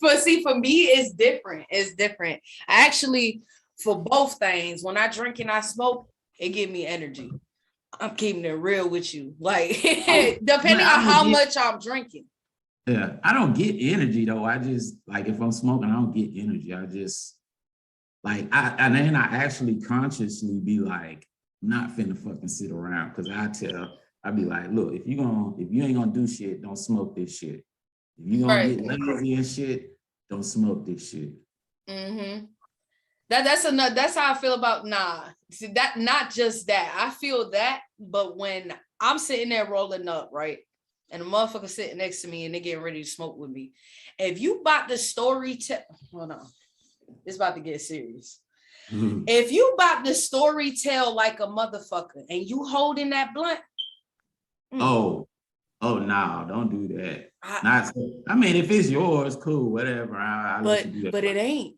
But see, for me, it's different. It's different. I actually, for both things, when I drink and I smoke, it gives me energy. I'm keeping it real with you. Like, depending on how much I'm drinking. Yeah, I don't get energy though. I just like if I'm smoking, I don't get energy. I just like and then I actually consciously be like, not finna fucking sit around because I be like, look, if you ain't gonna do shit, don't smoke this shit. If you gonna get lazy and shit, don't smoke this shit. That's how I feel about See, that not just that. I feel that, but when I'm sitting there rolling up, right? And a motherfucker sitting next to me and they getting ready to smoke with me. If you about the story hold on. It's about to get serious. If you about the story tell like a motherfucker and you holding that blunt. Oh no, don't do that. I mean, if it's yours, cool, whatever. But it ain't,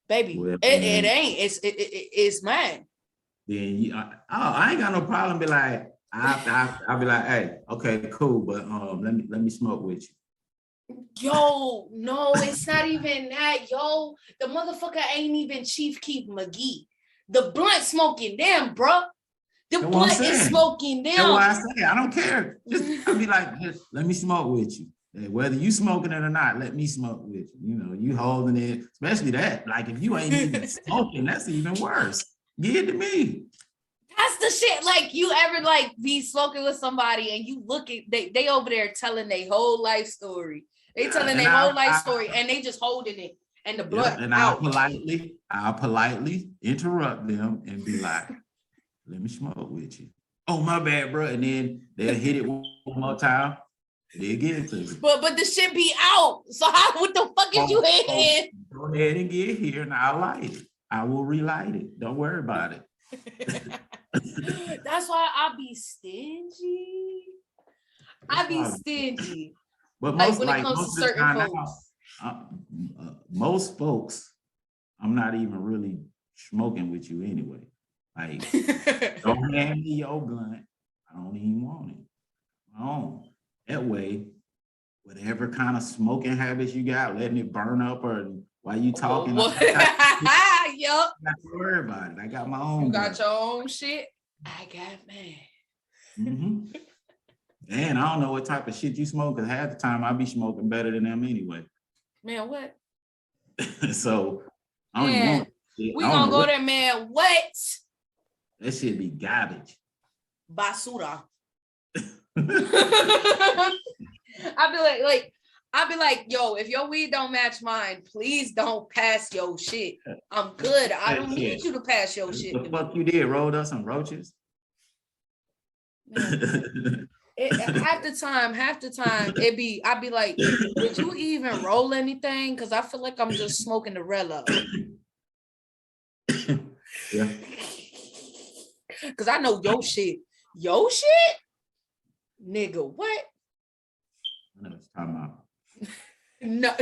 baby. Well, it ain't. It's mine. Then I ain't got no problem. Be like, I'll be like, hey, okay, cool, but let me smoke with you. Yo, no, it's not even that. Yo, the motherfucker ain't even Chief Keef McGee. The blunt smoking them, bro. The blunt is smoking them. That's why I say I don't care. I'll be like, let me smoke with you. Whether you smoking it or not, let me smoke with you. You know, you holding it, especially that. Like if you ain't even smoking, that's even worse. Give it to me. That's the shit. Like you ever like be smoking with somebody and you look at they over there telling their whole life story. They telling their whole life story and they just holding it and the blunt and I'll politely interrupt them and be like, let me smoke with you. Oh, my bad, bro. And then they'll hit it one more time. They'll get it to you. But the shit be out. So what the fuck is you hitting? Go ahead and get here and I'll light it. I will relight it. Don't worry about it. That's why I be stingy. But most, like when it comes to certain folks. Most folks, I'm not even really smoking with you anyway. Like, don't hand me your blunt. I don't even want it. That way, whatever kind of smoking habits you got, letting it burn up or while you talking. Yup. Not to worry about it. I got my own. You got your own shit. I got mine. And I don't know what type of shit you smoke, because half the time I be smoking better than them anyway. Man, what? So I don't even want it. We gonna go there, man. What? That shit be garbage. Basura. I'd be like, yo, if your weed don't match mine, please don't pass your shit. I'm good. I don't need you to pass your shit. What the fuck you did? Rolled up some roaches? Half the time, I'd be like, did you even roll anything? Because I feel like I'm just smoking the Rella. Yeah. Because I know your shit. Your shit? Nigga, what? I know what you're talking about. No,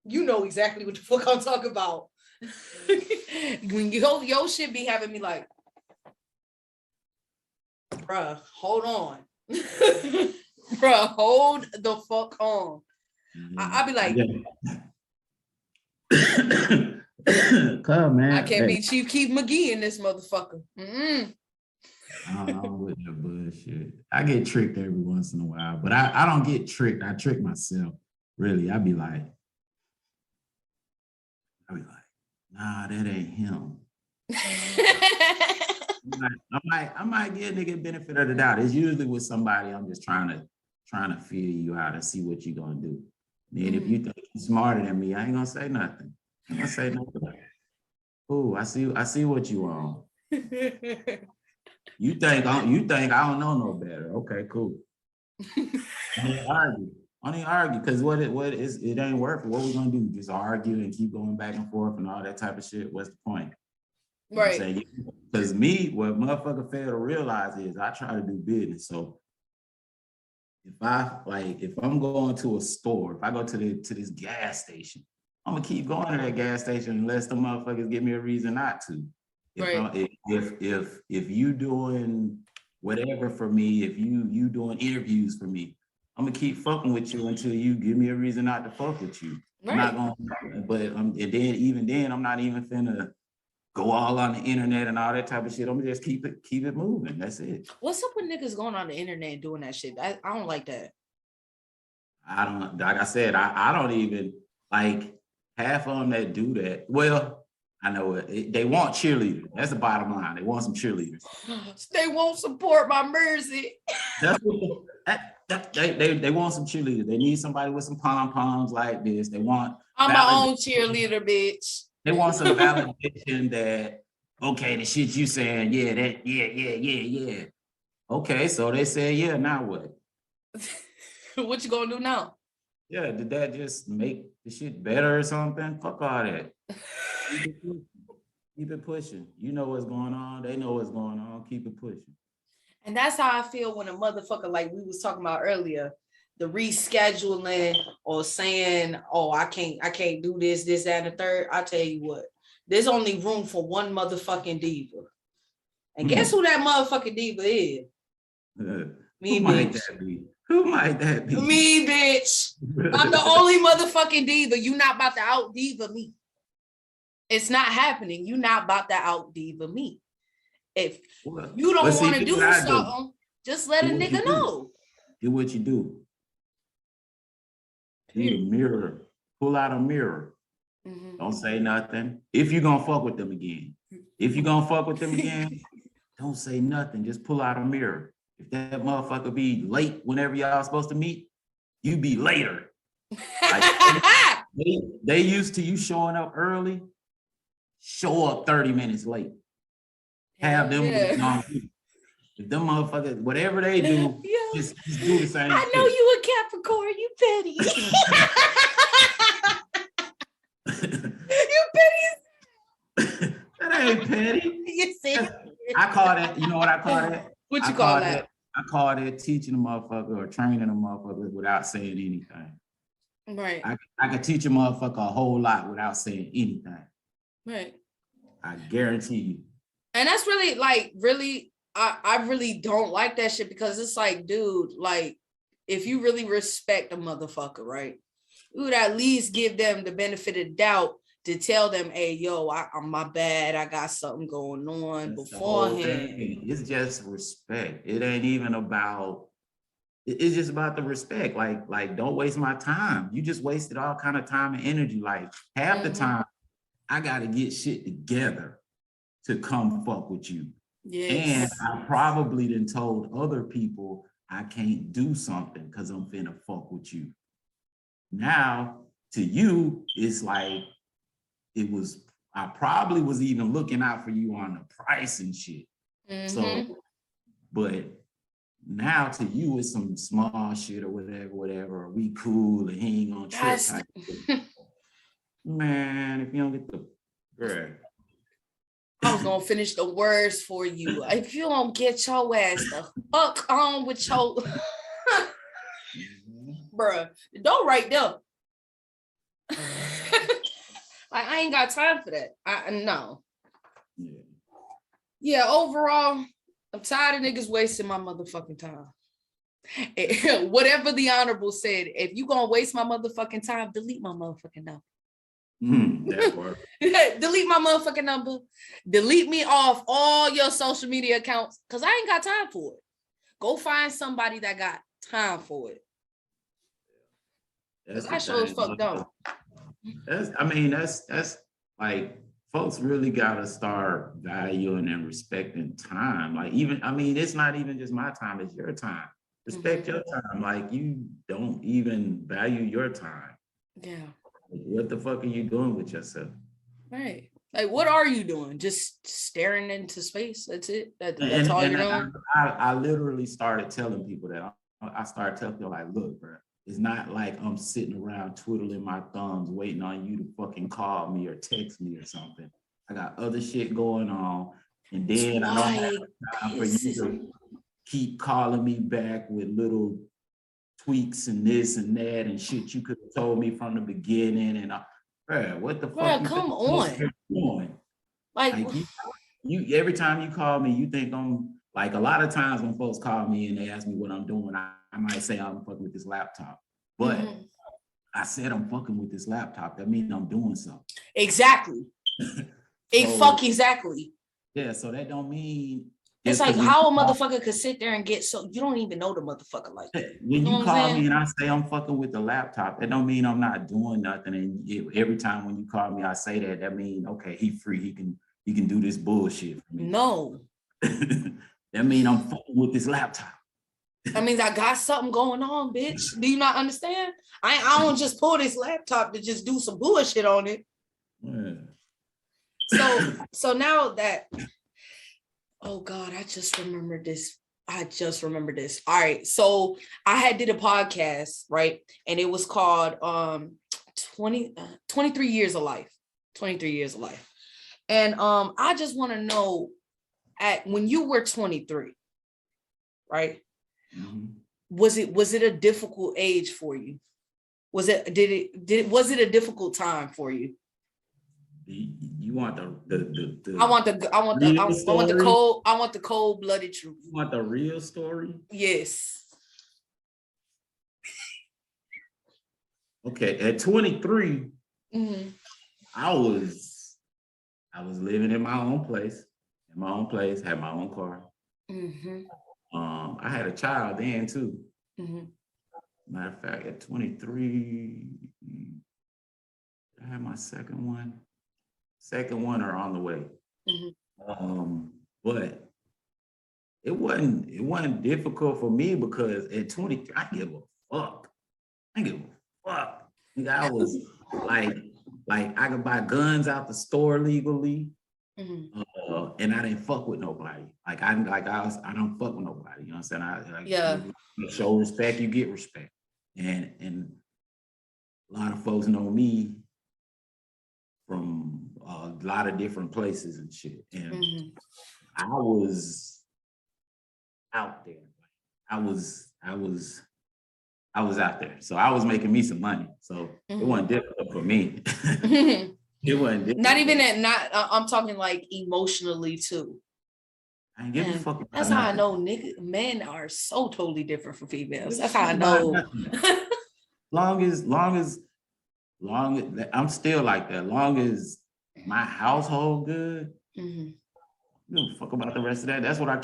you know exactly what the fuck I'm talking about. When your shit be having me like, bruh, hold on. Bruh, hold the fuck on. I be like, come man. I can't be Chief Keith McGee in this motherfucker. I'm with that bullshit. I get tricked every once in a while, but I don't get tricked. I trick myself. Really, I be like, nah, that ain't him. I might give a nigga benefit of the doubt. It's usually with somebody I'm just trying to feel you out and see what you're gonna do. And if you think you're smarter than me, I ain't gonna say nothing. I'm gonna say nothing. Ooh, I see what you on. You think I don't know no better. Okay, cool. Only argue because it ain't worth it. What we gonna do? Just argue and keep going back and forth and all that type of shit. What's the point? You right. Because me, what motherfucker fail to realize is I try to do business. So if I'm going to a store, if I go to this gas station, I'm gonna keep going to that gas station unless the motherfuckers give me a reason not to. If you doing whatever for me, if you doing interviews for me, I'm gonna keep fucking with you until you give me a reason not to fuck with you. Right. I'm not gonna, but and then I'm not even finna go all on the internet and all that type of shit. I'm gonna just keep it moving. That's it. What's up with niggas going on the internet and doing that shit? I don't like that. I don't, like I said, I don't even like half of them that do that. Well, I know it. They want cheerleaders. That's the bottom line. They want some cheerleaders. They won't support my mercy. That's what they want some cheerleaders. They need somebody with some pom-poms like this. They want I'm my own cheerleader, bitch. They want some validation that, okay, the shit you saying, yeah. Okay, so they say, yeah, now what? What you gonna do now? Yeah, did that just make the shit better or something? Fuck all that. Keep it pushing. You know what's going on. They know what's going on. Keep it pushing. And that's how I feel when a motherfucker, like we was talking about earlier, the rescheduling or saying, oh, I can't do this, that, and the third. I tell you what, there's only room for one motherfucking diva. And guess who that motherfucking diva is? Me, bitch. Who might that be? Me, bitch. I'm the only motherfucking diva. You not about to out diva me. It's not happening. You not about to out diva me. If you don't want to do something, just let a nigga know. Do what you do. Need a mirror. Pull out a mirror. Don't say nothing. If you're gonna fuck with them again. Don't say nothing. Just pull out a mirror. If that motherfucker be late whenever y'all supposed to meet, you be later. Like, they used to you showing up early, show up 30 minutes late. Have them if them motherfuckers, whatever they do, just do the same. I know you a Capricorn, you petty. You petty. That ain't petty. You see? I call that, you know what I call that? What you call that? I call it teaching a motherfucker or training a motherfucker without saying anything. Right. I can teach a motherfucker a whole lot without saying anything. Right. I guarantee you. And that's really like, I really don't like that shit because it's like, dude, like, if you really respect a motherfucker, right, you would at least give them the benefit of the doubt to tell them, hey, yo, I'm my bad. I got something going on beforehand. It's just respect. It ain't even about, it's just about the respect. Like, don't waste my time. You just wasted all kind of time and energy. Like half the time I got to get shit together to come fuck with you. Yes. And I probably done told other people I can't do something because I'm finna fuck with you. Now, to you, it's like, I probably was even looking out for you on the price and shit. So, but now to you, it's some small shit or whatever, or we cool and he ain't gonna trip type shit. Man, if you don't get the girl. I was gonna finish the words for you. If you don't get your ass the fuck on with your bruh, don't write them. Like, I ain't got time for that. No. Yeah, overall, I'm tired of niggas wasting my motherfucking time. Whatever the honorable said, if you gonna waste my motherfucking time, delete my motherfucking number. That part. Delete my motherfucking number. Delete me off all your social media accounts, because I ain't got time for it. Go find somebody that got time for it. Because I sure as fuck don't. That's like, folks really gotta start valuing and respecting time. Like, even, it's not even just my time, it's your time. Respect your time. Like, you don't even value your time. Yeah. What the fuck are you doing with yourself? Right. Like, what are you doing? Just staring into space? That's it? That's all you're doing? I literally started telling people that. I started telling people, like, look, bro, it's not like I'm sitting around twiddling my thumbs waiting on you to fucking call me or text me or something. I got other shit going on. And then I don't have time for you to keep calling me back with little tweaks and this and that and shit you could have told me from the beginning. And bro, what the fuck? Come on. Like you every time you call me, you think I'm like, a lot of times when folks call me and they ask me what I'm doing, I might say I'm fucking with this laptop. But I said I'm fucking with this laptop. That means I'm doing something. Exactly. Exactly. Yeah, so that don't mean it's like how a motherfucker could sit there and get so you don't even know the motherfucker like that. When you call me and I say I'm fucking with the laptop, that don't mean I'm not doing nothing. And every time when you call me, I say that means, okay, he free, he can do this bullshit for me. No. That means I'm fucking with this laptop. That means I got something going on, bitch. Do you not understand? I don't just pull this laptop to just do some bullshit on it. Yeah. So now that, oh God, I just remembered this. All right. So I had did a podcast, right? And it was called 23 Years of Life. 23 Years of Life. And I just want to know, when you were 23, right? Mm-hmm. Was it a difficult age for you? Was it a difficult time for you? You want the I want the cold-blooded truth. You want the real story? Yes. Okay, at 23, I was living in my own place, had my own car. I had a child then too. Matter of fact, at 23, I had my second one or on the way. But it wasn't difficult for me because at 23, I give a fuck. I was like I could buy guns out the store legally. And I didn't fuck with nobody. I don't fuck with nobody. You know what I'm saying? You show respect, you get respect. And a lot of folks know me from a lot of different places and shit. And I was out there. I was out there. So I was making me some money. So it wasn't difficult for me. It wasn't difficult. Not even that, I'm talking like emotionally too. I ain't give a fuck about that's how I know men are so totally different from females. That's how I know. long as I'm still like that. Long as my household good, I don't give a fuck about the rest of that. That's what I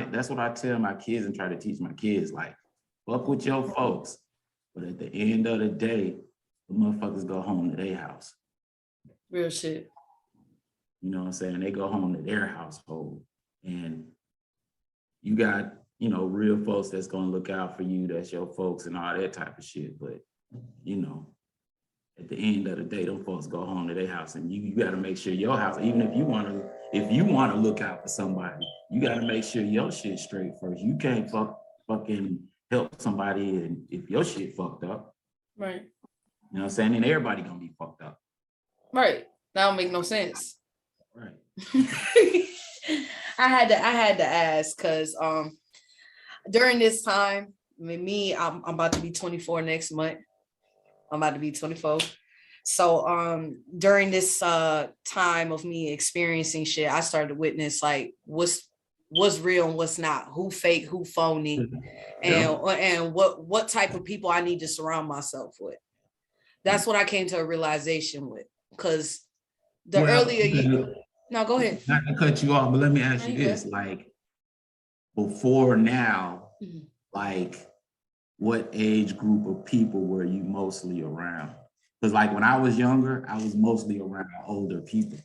that's what I tell my kids and try to teach my kids. Like, fuck with your folks. But at the end of the day, the motherfuckers go home to their house. Real shit. You know what I'm saying? They go home to their household. And you got, real folks that's gonna look out for you, that's your folks and all that type of shit. But, at the end of the day, them folks go home to their house, and you gotta make sure your house, even if you wanna look out for somebody, you gotta make sure your shit's straight first. You can't fucking help somebody and if your shit fucked up. Right. You know what I'm saying? And everybody gonna be fucked up. Right. That don't make no sense. Right. I had to ask because during this time, me, I'm about to be 24 next month. I'm about to be 24. So during this time of me experiencing shit, I started to witness like what's real and what's not, who fake, who phony, and what type of people I need to surround myself with. That's what I came to a realization with. Because the earlier you no, go ahead. Not to cut you off, but let me ask you this: like before now, like what age group of people were you mostly around? Because like when I was younger, I was mostly around older people.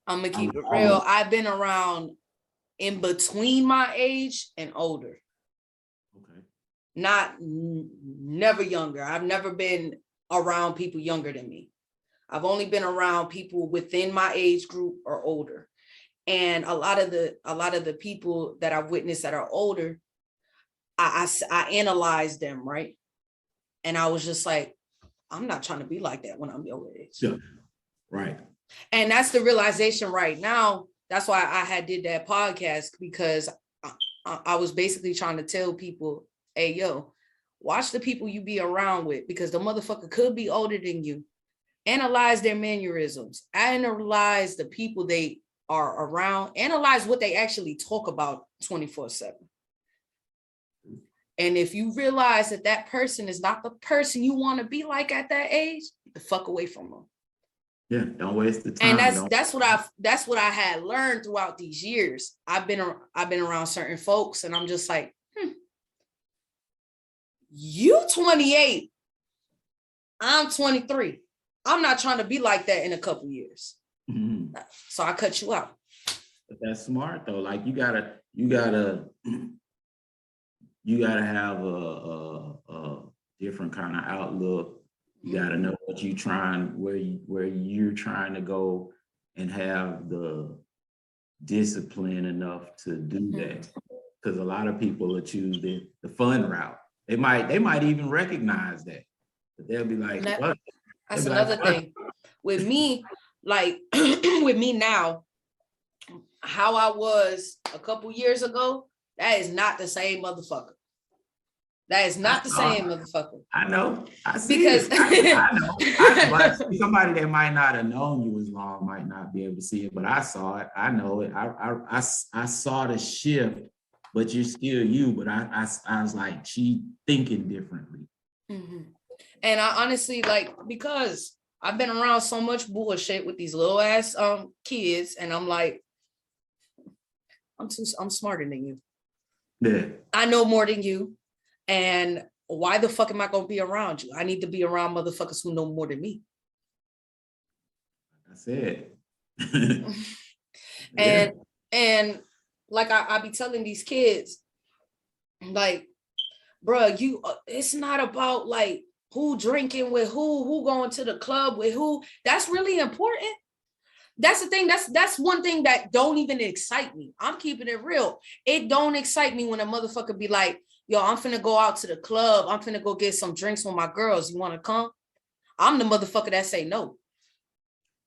I'm gonna keep it real. I've been around in between my age and older. Okay. Never younger. I've never been around people younger than me. I've only been around people within my age group or older. And a lot of the people that I've witnessed that are older, I analyzed them, right? And I was just like, I'm not trying to be like that when I'm your age. Sure. Right. And that's the realization right now. That's why I did that podcast, because I was basically trying to tell people, hey, yo, watch the people you be around with, because the motherfucker could be older than you. Analyze their mannerisms. Analyze the people they are around. Analyze what they actually talk about 24/7. And if you realize that that person is not the person you want to be like at that age, get the fuck away from them. Yeah, don't waste the time. And that's what I had learned throughout these years. I've been around certain folks, and I'm just like, you 28, I'm 23. I'm not trying to be like that in a couple years. Mm-hmm. So I cut you out. But that's smart though. Like you gotta have a different kind of outlook. You gotta know what you trying, where you're trying to go, and have the discipline enough to do that. Because a lot of people will choose the fun route. They might even recognize that, but they'll be like, what? That's another thing. With me, like with me now, how I was a couple years ago, that is not the same motherfucker. That is not the same motherfucker. I know. I see because I know. Somebody that might not have known you as long might not be able to see it, but I saw it. I know it. I saw the shift, but you're still you. But I was like, she thinking differently. Mm-hmm. And I honestly, like, because I've been around so much bullshit with these little ass kids, and I'm like, I'm smarter than you. Yeah. I know more than you. And why the fuck am I gonna be around you? I need to be around motherfuckers who know more than me. That's it. And like I be telling these kids, like, bruh, it's not about like who drinking with who going to the club with who. That's really important. That's the thing. That's one thing that don't even excite me. I'm keeping it real. It don't excite me when a motherfucker be like, yo, I'm finna go out to the club. I'm finna go get some drinks with my girls. You want to come? I'm the motherfucker that say no.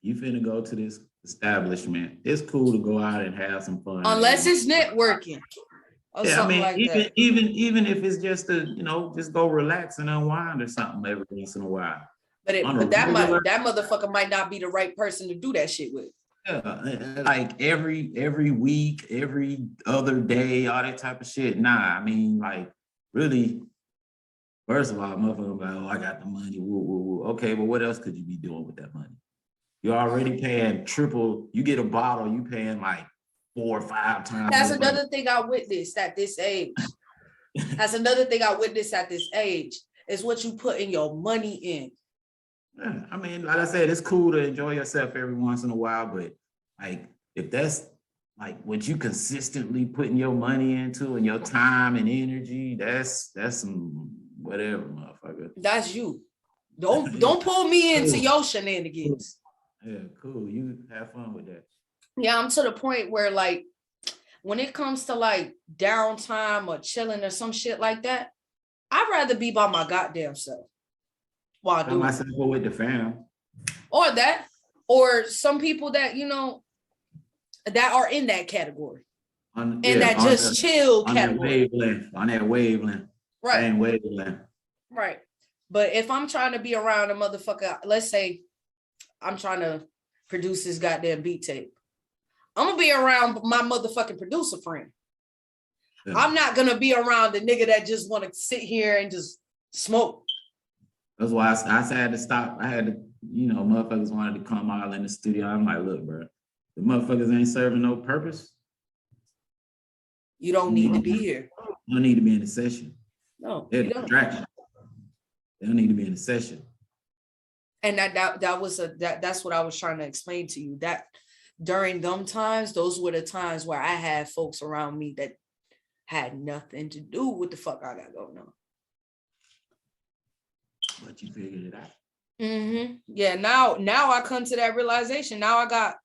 You finna go to this establishment. It's cool to go out and have some fun. Unless it's networking. Yeah, I mean, like even if it's just just go relax and unwind or something every once in a while. But that motherfucker might not be the right person to do that shit with. Yeah, like every week, every other day, all that type of shit. Nah, I mean, like, really, first of all, motherfucker, like, oh, I got the money. Woo, woo, woo. Okay, but what else could you be doing with that money? You're already paying triple. You get a bottle, you paying like 4 or 5 times. That's another thing I witnessed at this age. Is what you put in your money in. Yeah, I mean, like I said, it's cool to enjoy yourself every once in a while, but like if that's like what you consistently putting your money into and your time and energy, that's some whatever, motherfucker. That's you. Don't pull me into your shenanigans. Yeah, cool. You have fun with that. Yeah, I'm to the point where like when it comes to like downtime or chilling or some shit like that, I'd rather be by my goddamn self. While doing myself with the fam. Or some people that, that are in that category. Chill category. On that wavelength. Right. Same way, man. Right. But if I'm trying to be around a motherfucker, let's say I'm trying to produce this goddamn beat tape. I'm gonna be around my motherfucking producer friend. Yeah. I'm not gonna be around the nigga that just want to sit here and just smoke. That's why I had to stop. I had to, motherfuckers wanted to come out in the studio. I'm like, look, bro, the motherfuckers ain't serving no purpose. You don't need to be here. You don't need to be in the session. No, they're distraction. They don't need to be in the session. And that's what I was trying to explain to you. That during them times, those were the times where I had folks around me that had nothing to do with the fuck I got going on. But you figured it out. Mm-hmm. Yeah. Now I come to that realization. Now I got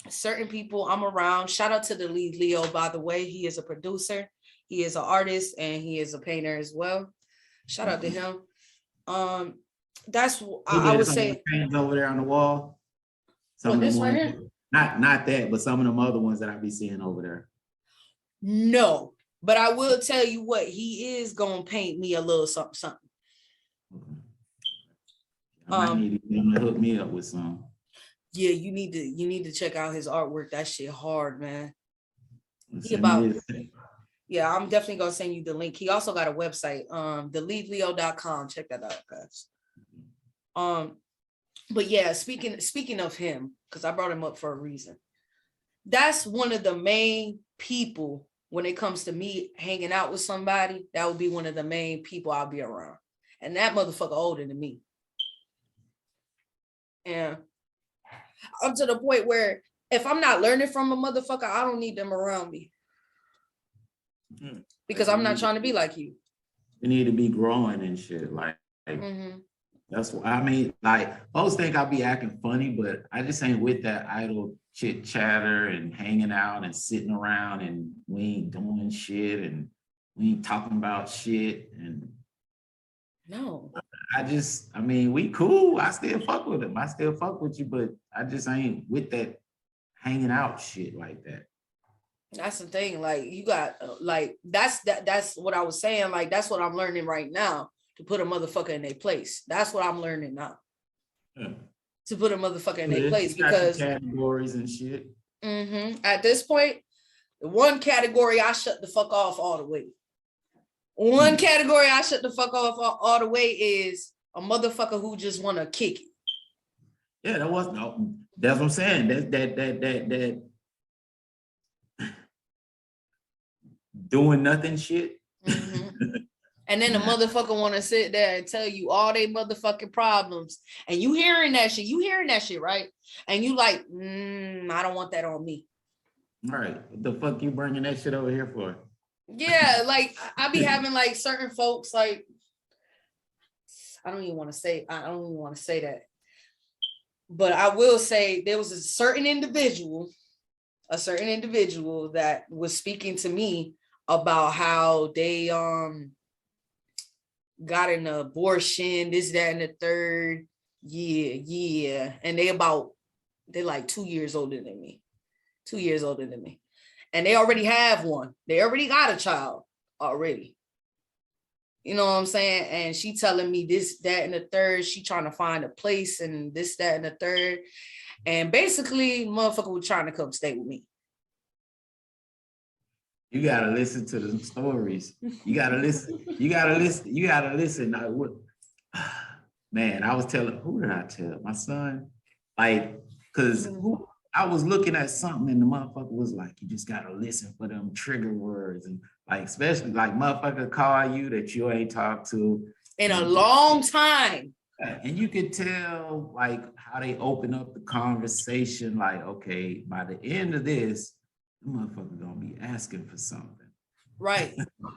certain people I'm around. Shout out to the lead Leo, by the way. He is a producer, he is an artist, and he is a painter as well. Shout out to him. That's I would say over there on the wall. Some this right here? Not that, but some of them other ones that I be seeing over there. No, but I will tell you what, he is gonna paint me a little something. I need him to hook me up with some. Yeah, you need to check out his artwork. That shit hard, man. Yeah, I'm definitely gonna send you the link. He also got a website, theleadleo.com. Check that out, guys. But yeah, speaking of him, because I brought him up for a reason. That's one of the main people when it comes to me hanging out with somebody. That would be one of the main people I'll be around, and that motherfucker older than me. And I'm to the point where if I'm not learning from a motherfucker, I don't need them around me. Because I'm not trying to be like you. You need to be growing and shit. Like that's what I mean. Like, folks think I be acting funny, but I just ain't with that idle chit chatter and hanging out and sitting around and we ain't doing shit and we ain't talking about shit. And no, I mean, we cool. I still fuck with him. I still fuck with you, but I just ain't with that hanging out shit like that. That's the thing. Like, you got like that's what I was saying. Like, that's what I'm learning right now, to put a motherfucker in their place. That's what I'm learning now. Yeah. To put a motherfucker in their place, because categories and shit. At this point, the one category I shut the fuck off all the way. One category I shut the fuck off all the way is a motherfucker who just want to kick it. Yeah, that's what I'm saying. That doing nothing shit. And then the motherfucker want to sit there and tell you all they motherfucking problems, and you hearing that shit, right? And you like, I don't want that on me. All right, what the fuck you bringing that shit over here for? Yeah, like I be having like certain folks, like I don't even want to say that, but I will say there was a certain individual that was speaking to me about how they got an abortion, this, that, and the third. Yeah. And they like 2 years older than me. And they already have one. They already got a child already. You know what I'm saying? And she telling me this, that, and the third. She trying to find a place and this, that, and the third. And basically, motherfucker was trying to come stay with me. You gotta listen to the stories. You gotta listen. Man, I was telling, who did I tell? My son. Like, because I was looking at something and the motherfucker was like, you just gotta listen for them trigger words. And like, especially like motherfucker call you that you ain't talked to in a long time. And you could tell like how they open up the conversation. Like, okay, by the end of this, the motherfucker gonna be asking for something. Right.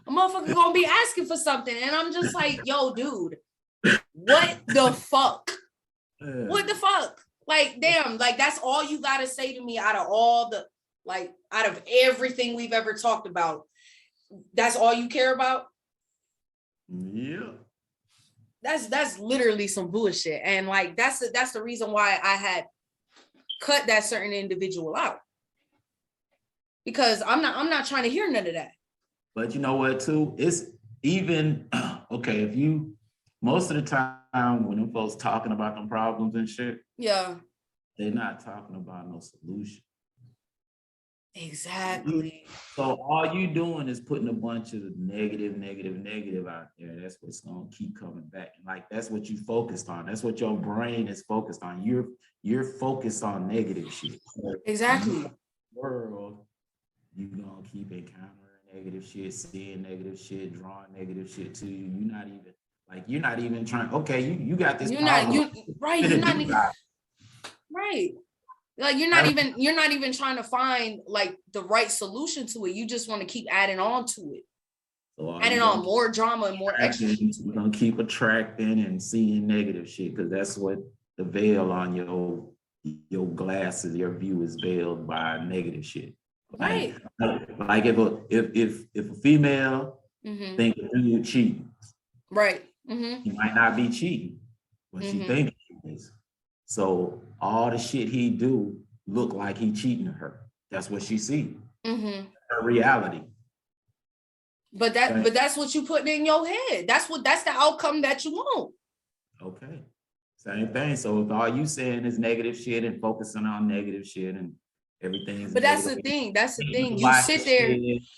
A motherfucker gonna be asking for something. And I'm just like, yo, dude, what the fuck? What the fuck? Like, damn, like that's all you gotta say to me out of everything we've ever talked about. That's all you care about? Yeah. That's literally some bullshit. And like that's the reason why I had cut that certain individual out. Because I'm not trying to hear none of that. But you know what, too? even okay, if you most of the time when them folks talking about them problems and shit, Yeah. they're not talking about no solution. Exactly. So all you doing is putting a bunch of negative out there. That's what's gonna keep coming back. And like that's what you focused on. That's what your brain is focused on. You're focused on negative shit. So Exactly. in the world, you're gonna keep encountering negative shit, seeing negative shit, drawing negative shit to you. You're not even trying. Okay, you got this. You're problem. not right. Like you're not even trying to find like the right solution to it. You just want to keep adding on to it. So adding on more drama and more extra shit to you're it. gonna keep attracting and seeing negative shit because that's what the veil on your glasses, your view is veiled by negative shit. Right. Like if a female think a dude cheating, right. he might not be cheating, but she thinks he is. So all the shit he do look like he cheating to her. That's what she see. Her reality. But that's what you put in your head. That's the outcome that you want. Okay. Same thing. So if all you saying is negative shit and focusing on negative shit and everything's but that's the thing. That's the thing.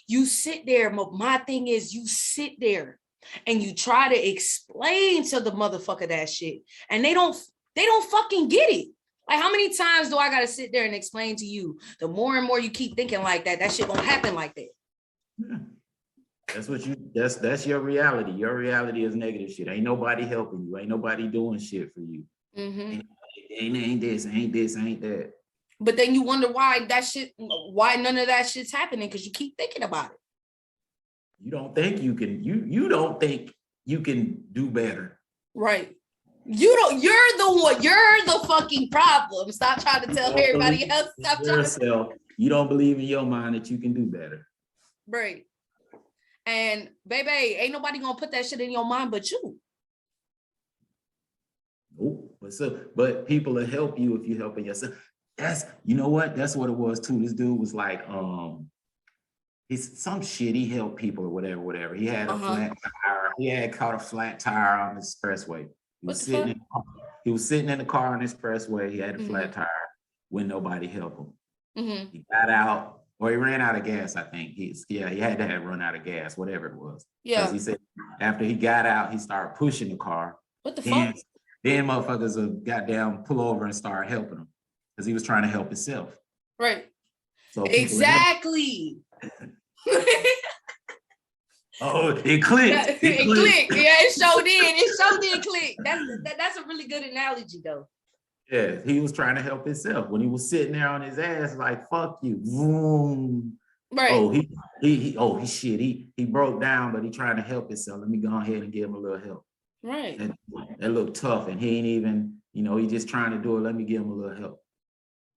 You sit there. My thing is you sit there and you try to explain to the motherfucker that shit. And they don't fucking get it. Like how many times do I gotta sit there and explain to you? The more and more you keep thinking like that shit gonna happen like that. Yeah. That's your reality. Your reality is negative shit. Ain't nobody helping you. Ain't nobody doing shit for you. Ain't this, ain't that. But then you wonder why none of that shit's happening because you keep thinking about it. You don't think you can. You don't think you can do better. Right. You're the fucking problem. Stop trying to tell everybody else. Stop yourself. You don't believe in your mind that you can do better. Right. And baby, ain't nobody gonna put that shit in your mind but you. Nope. But people will help you if you're helping yourself. You know what? That's what it was too. This dude was like, he's some shit. He helped people or whatever. He had a flat tire. He had caught a flat tire on the expressway. He was sitting in the car on the expressway. He had a flat tire when nobody helped him. He got out. Or he ran out of gas, I think. He had to have run out of gas, whatever it was. Yeah. He said after he got out, he started pushing the car. What the fuck? Then motherfuckers would goddamn pull over and start helping him because he was trying to help himself. Right. So exactly. Oh, it clicked. It clicked. Yeah, it sure did. It sure did click. That's a really good analogy, though. Yeah, he was trying to help himself when he was sitting there on his ass, like "fuck you." Vroom. Right. Oh, he broke down, but he trying to help himself. Let me go ahead and give him a little help. Right. That looked tough, and he ain't even, he just trying to do it. Let me give him a little help.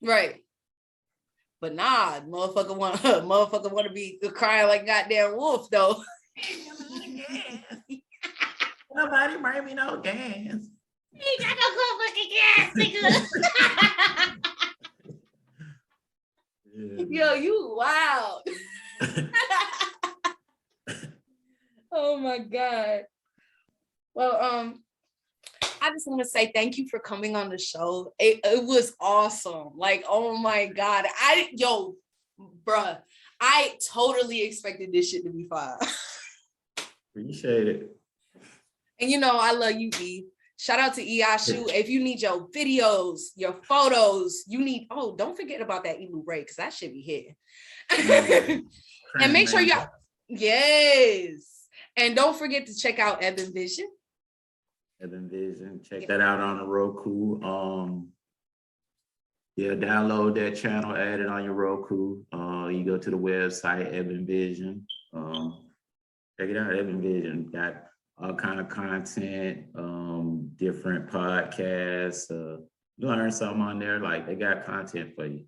Right. But nah, motherfucker want to be crying like goddamn wolf though. Nobody bring me no gas. Ain't got no fucking gas, nigga. Yo, you wild. Oh my God. Well, I just want to say thank you for coming on the show. It was awesome. Like, oh my God. Bruh, I totally expected this shit to be fine. Appreciate it. And I love you, E. Shout out to eishoot. If you need your videos, your photos, don't forget about that Elu Ray, because that should be hitting. And make sure yes. And don't forget to check out Evan Vision. Check that out on the Roku. Download that channel, add it on your Roku. You go to the website, Evan Vision. Check it out, Evan Vision. Got all kind of content, different podcasts. You learn something on there, like they got content for you.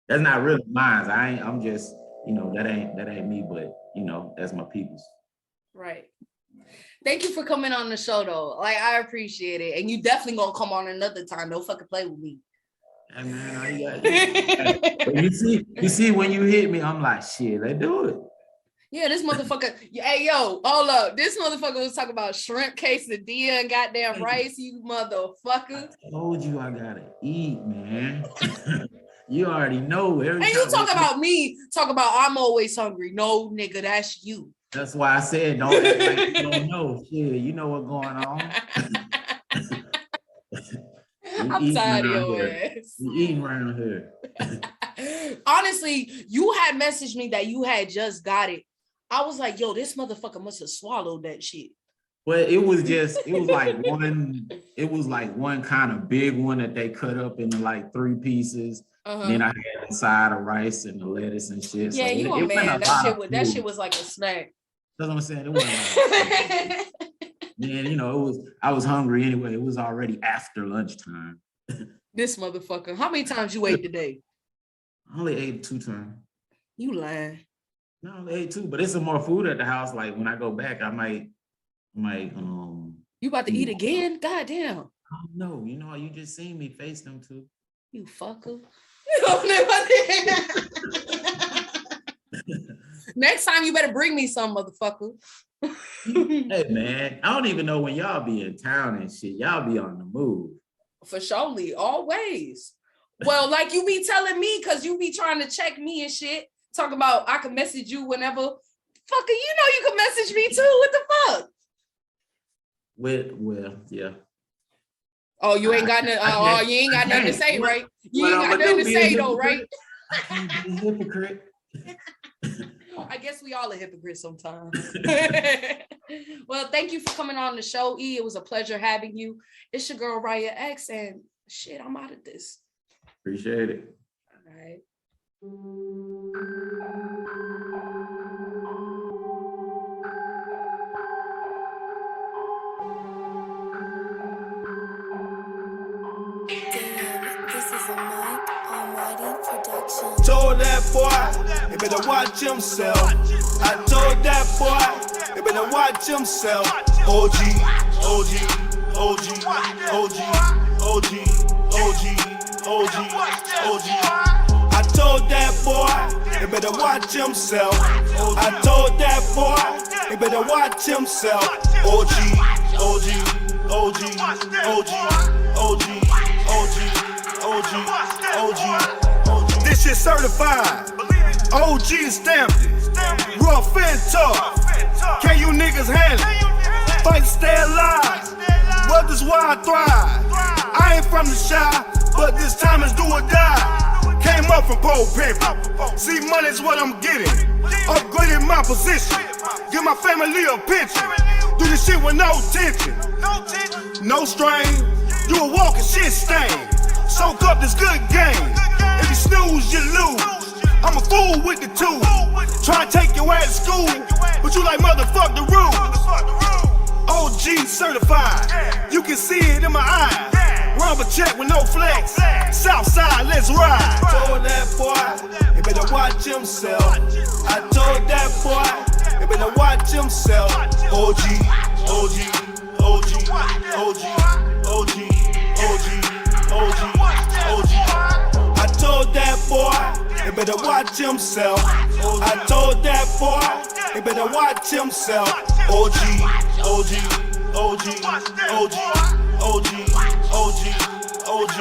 That's not really mine. I'm just, that ain't me, but that's my people's. Right. Thank you for coming on the show though. Like, I appreciate it. And you definitely gonna come on another time. Don't fucking play with me. Hey man, you see when you hit me, I'm like, shit, let's do it. Yeah, this motherfucker. Hey, yo, hold up. This motherfucker was talking about shrimp quesadilla and goddamn rice, you motherfucker. I told you I gotta eat, man. You already know. And you talk about me, talk about I'm always hungry. No, nigga, that's you. That's why I said don't act like you don't know. Shit, you know what's going on. I'm tired of your ass. You eating around here. Honestly, you had messaged me that you had just got it. I was like, yo, this motherfucker must have swallowed that shit. Well, it was like one kind of big one that they cut up into like 3 pieces. Then I had the side of rice and the lettuce and shit. Yeah, so you a man. That shit was like a snack. That's what I'm saying. It wasn't like then, you know, I was hungry anyway. It was already after lunchtime. This motherfucker. How many times you ate today? I only ate 2 times. You lying. No, I only ate 2, but it's some more food at the house. Like when I go back, I might You about to eat again? God damn. I don't know. You know, you just seen me face them 2. You fucker. Next time you better bring me some, motherfucker. Hey man, I don't even know when y'all be in town and shit. Y'all be on the move. For surely, always. Well, like you be telling me, cause you be trying to check me and shit. Talk about I can message you whenever. Fucker, you know you can message me too. What the fuck? Well, yeah. Oh, you ain't got nothing. You ain't got nothing to say, right? You ain't got nothing to say though, right? Hypocrite. I guess we all a hypocrite sometimes. Well, thank you for coming on the show, E. It was a pleasure having you. It's your girl Riah X, and shit, I'm out of this. Appreciate it. All right. Told that boy, he better watch himself. I told that boy, he better watch himself. OG, OG, OG, OG, OG, OG, OG, OG. I told that boy, he better watch himself. I told that boy, he better watch himself. OG, OG, OG, OG, OG, OG, OG, OG. This shit certified. OG stamped it. Rough and tough. Can you niggas handle it? Fight to stay alive. Well, this why I thrive. I ain't from the shy, but this time is do or die. Came up from pole pimping. See, money's what I'm getting. Upgraded my position. Give my family a pension. Do this shit with no tension. No strain. You a walking shit stain. Soak up this good game. If you snooze, you lose. I'm a fool with the tool. Try to take your ass to school, but you like motherfuck the rules. OG certified. You can see it in my eyes. Rubber check with no flex. Southside, let's ride. I told that boy, he better watch himself. I told that boy, he better watch himself. OG, OG, OG, OG, OG, OG, OG, OG. I told that boy, he better watch himself. I told that boy, he better watch himself. OG, OG, OG, OG, OG, OG,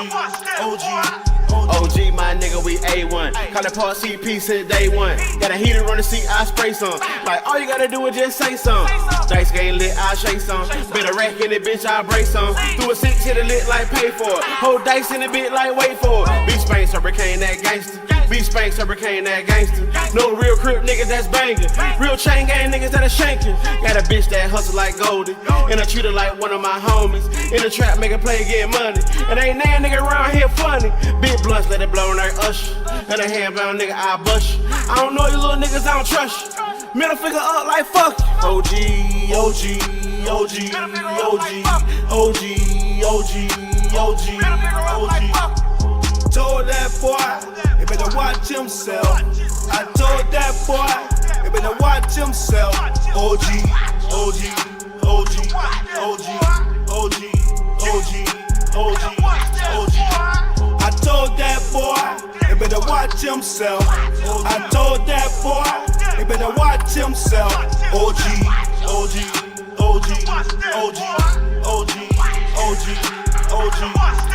OG. OG, my nigga, we A1. Call it Paul CP since day one. Got a heater on the seat, I spray some. Like, all you gotta do is just say some. Dice game lit, I'll shake some. Been a rack in it, bitch, I'll break some. Through a 6, hit a lit like pay for it. Hold dice in it, bit like wait for it. Beach Spanks, hurricane that gangster. Beach Spanks, hurricane that gangster. No real crip niggas that's banging. Real chain gang niggas that are shanking. Got a bitch that hustle like Goldie. And I treat her like one of my homies. In the trap, make a play, get money. And ain't that nigga around here funny. Big blunts, let it blow like Usher. And a hand-bound nigga, I bust you. I don't know you little niggas, I don't trust you. Middle finger up like fuck you. OG, OG, OG, OG, OG, OG, OG, OG. Told that boy, he better watch himself. I told that boy, he better watch himself. OG, OG, OG, OG, OG, OG, OG, OG. I told that boy, he better watch himself. I told that boy, They better watch himself. OG, OG, OG, OG, OG, OG, OG.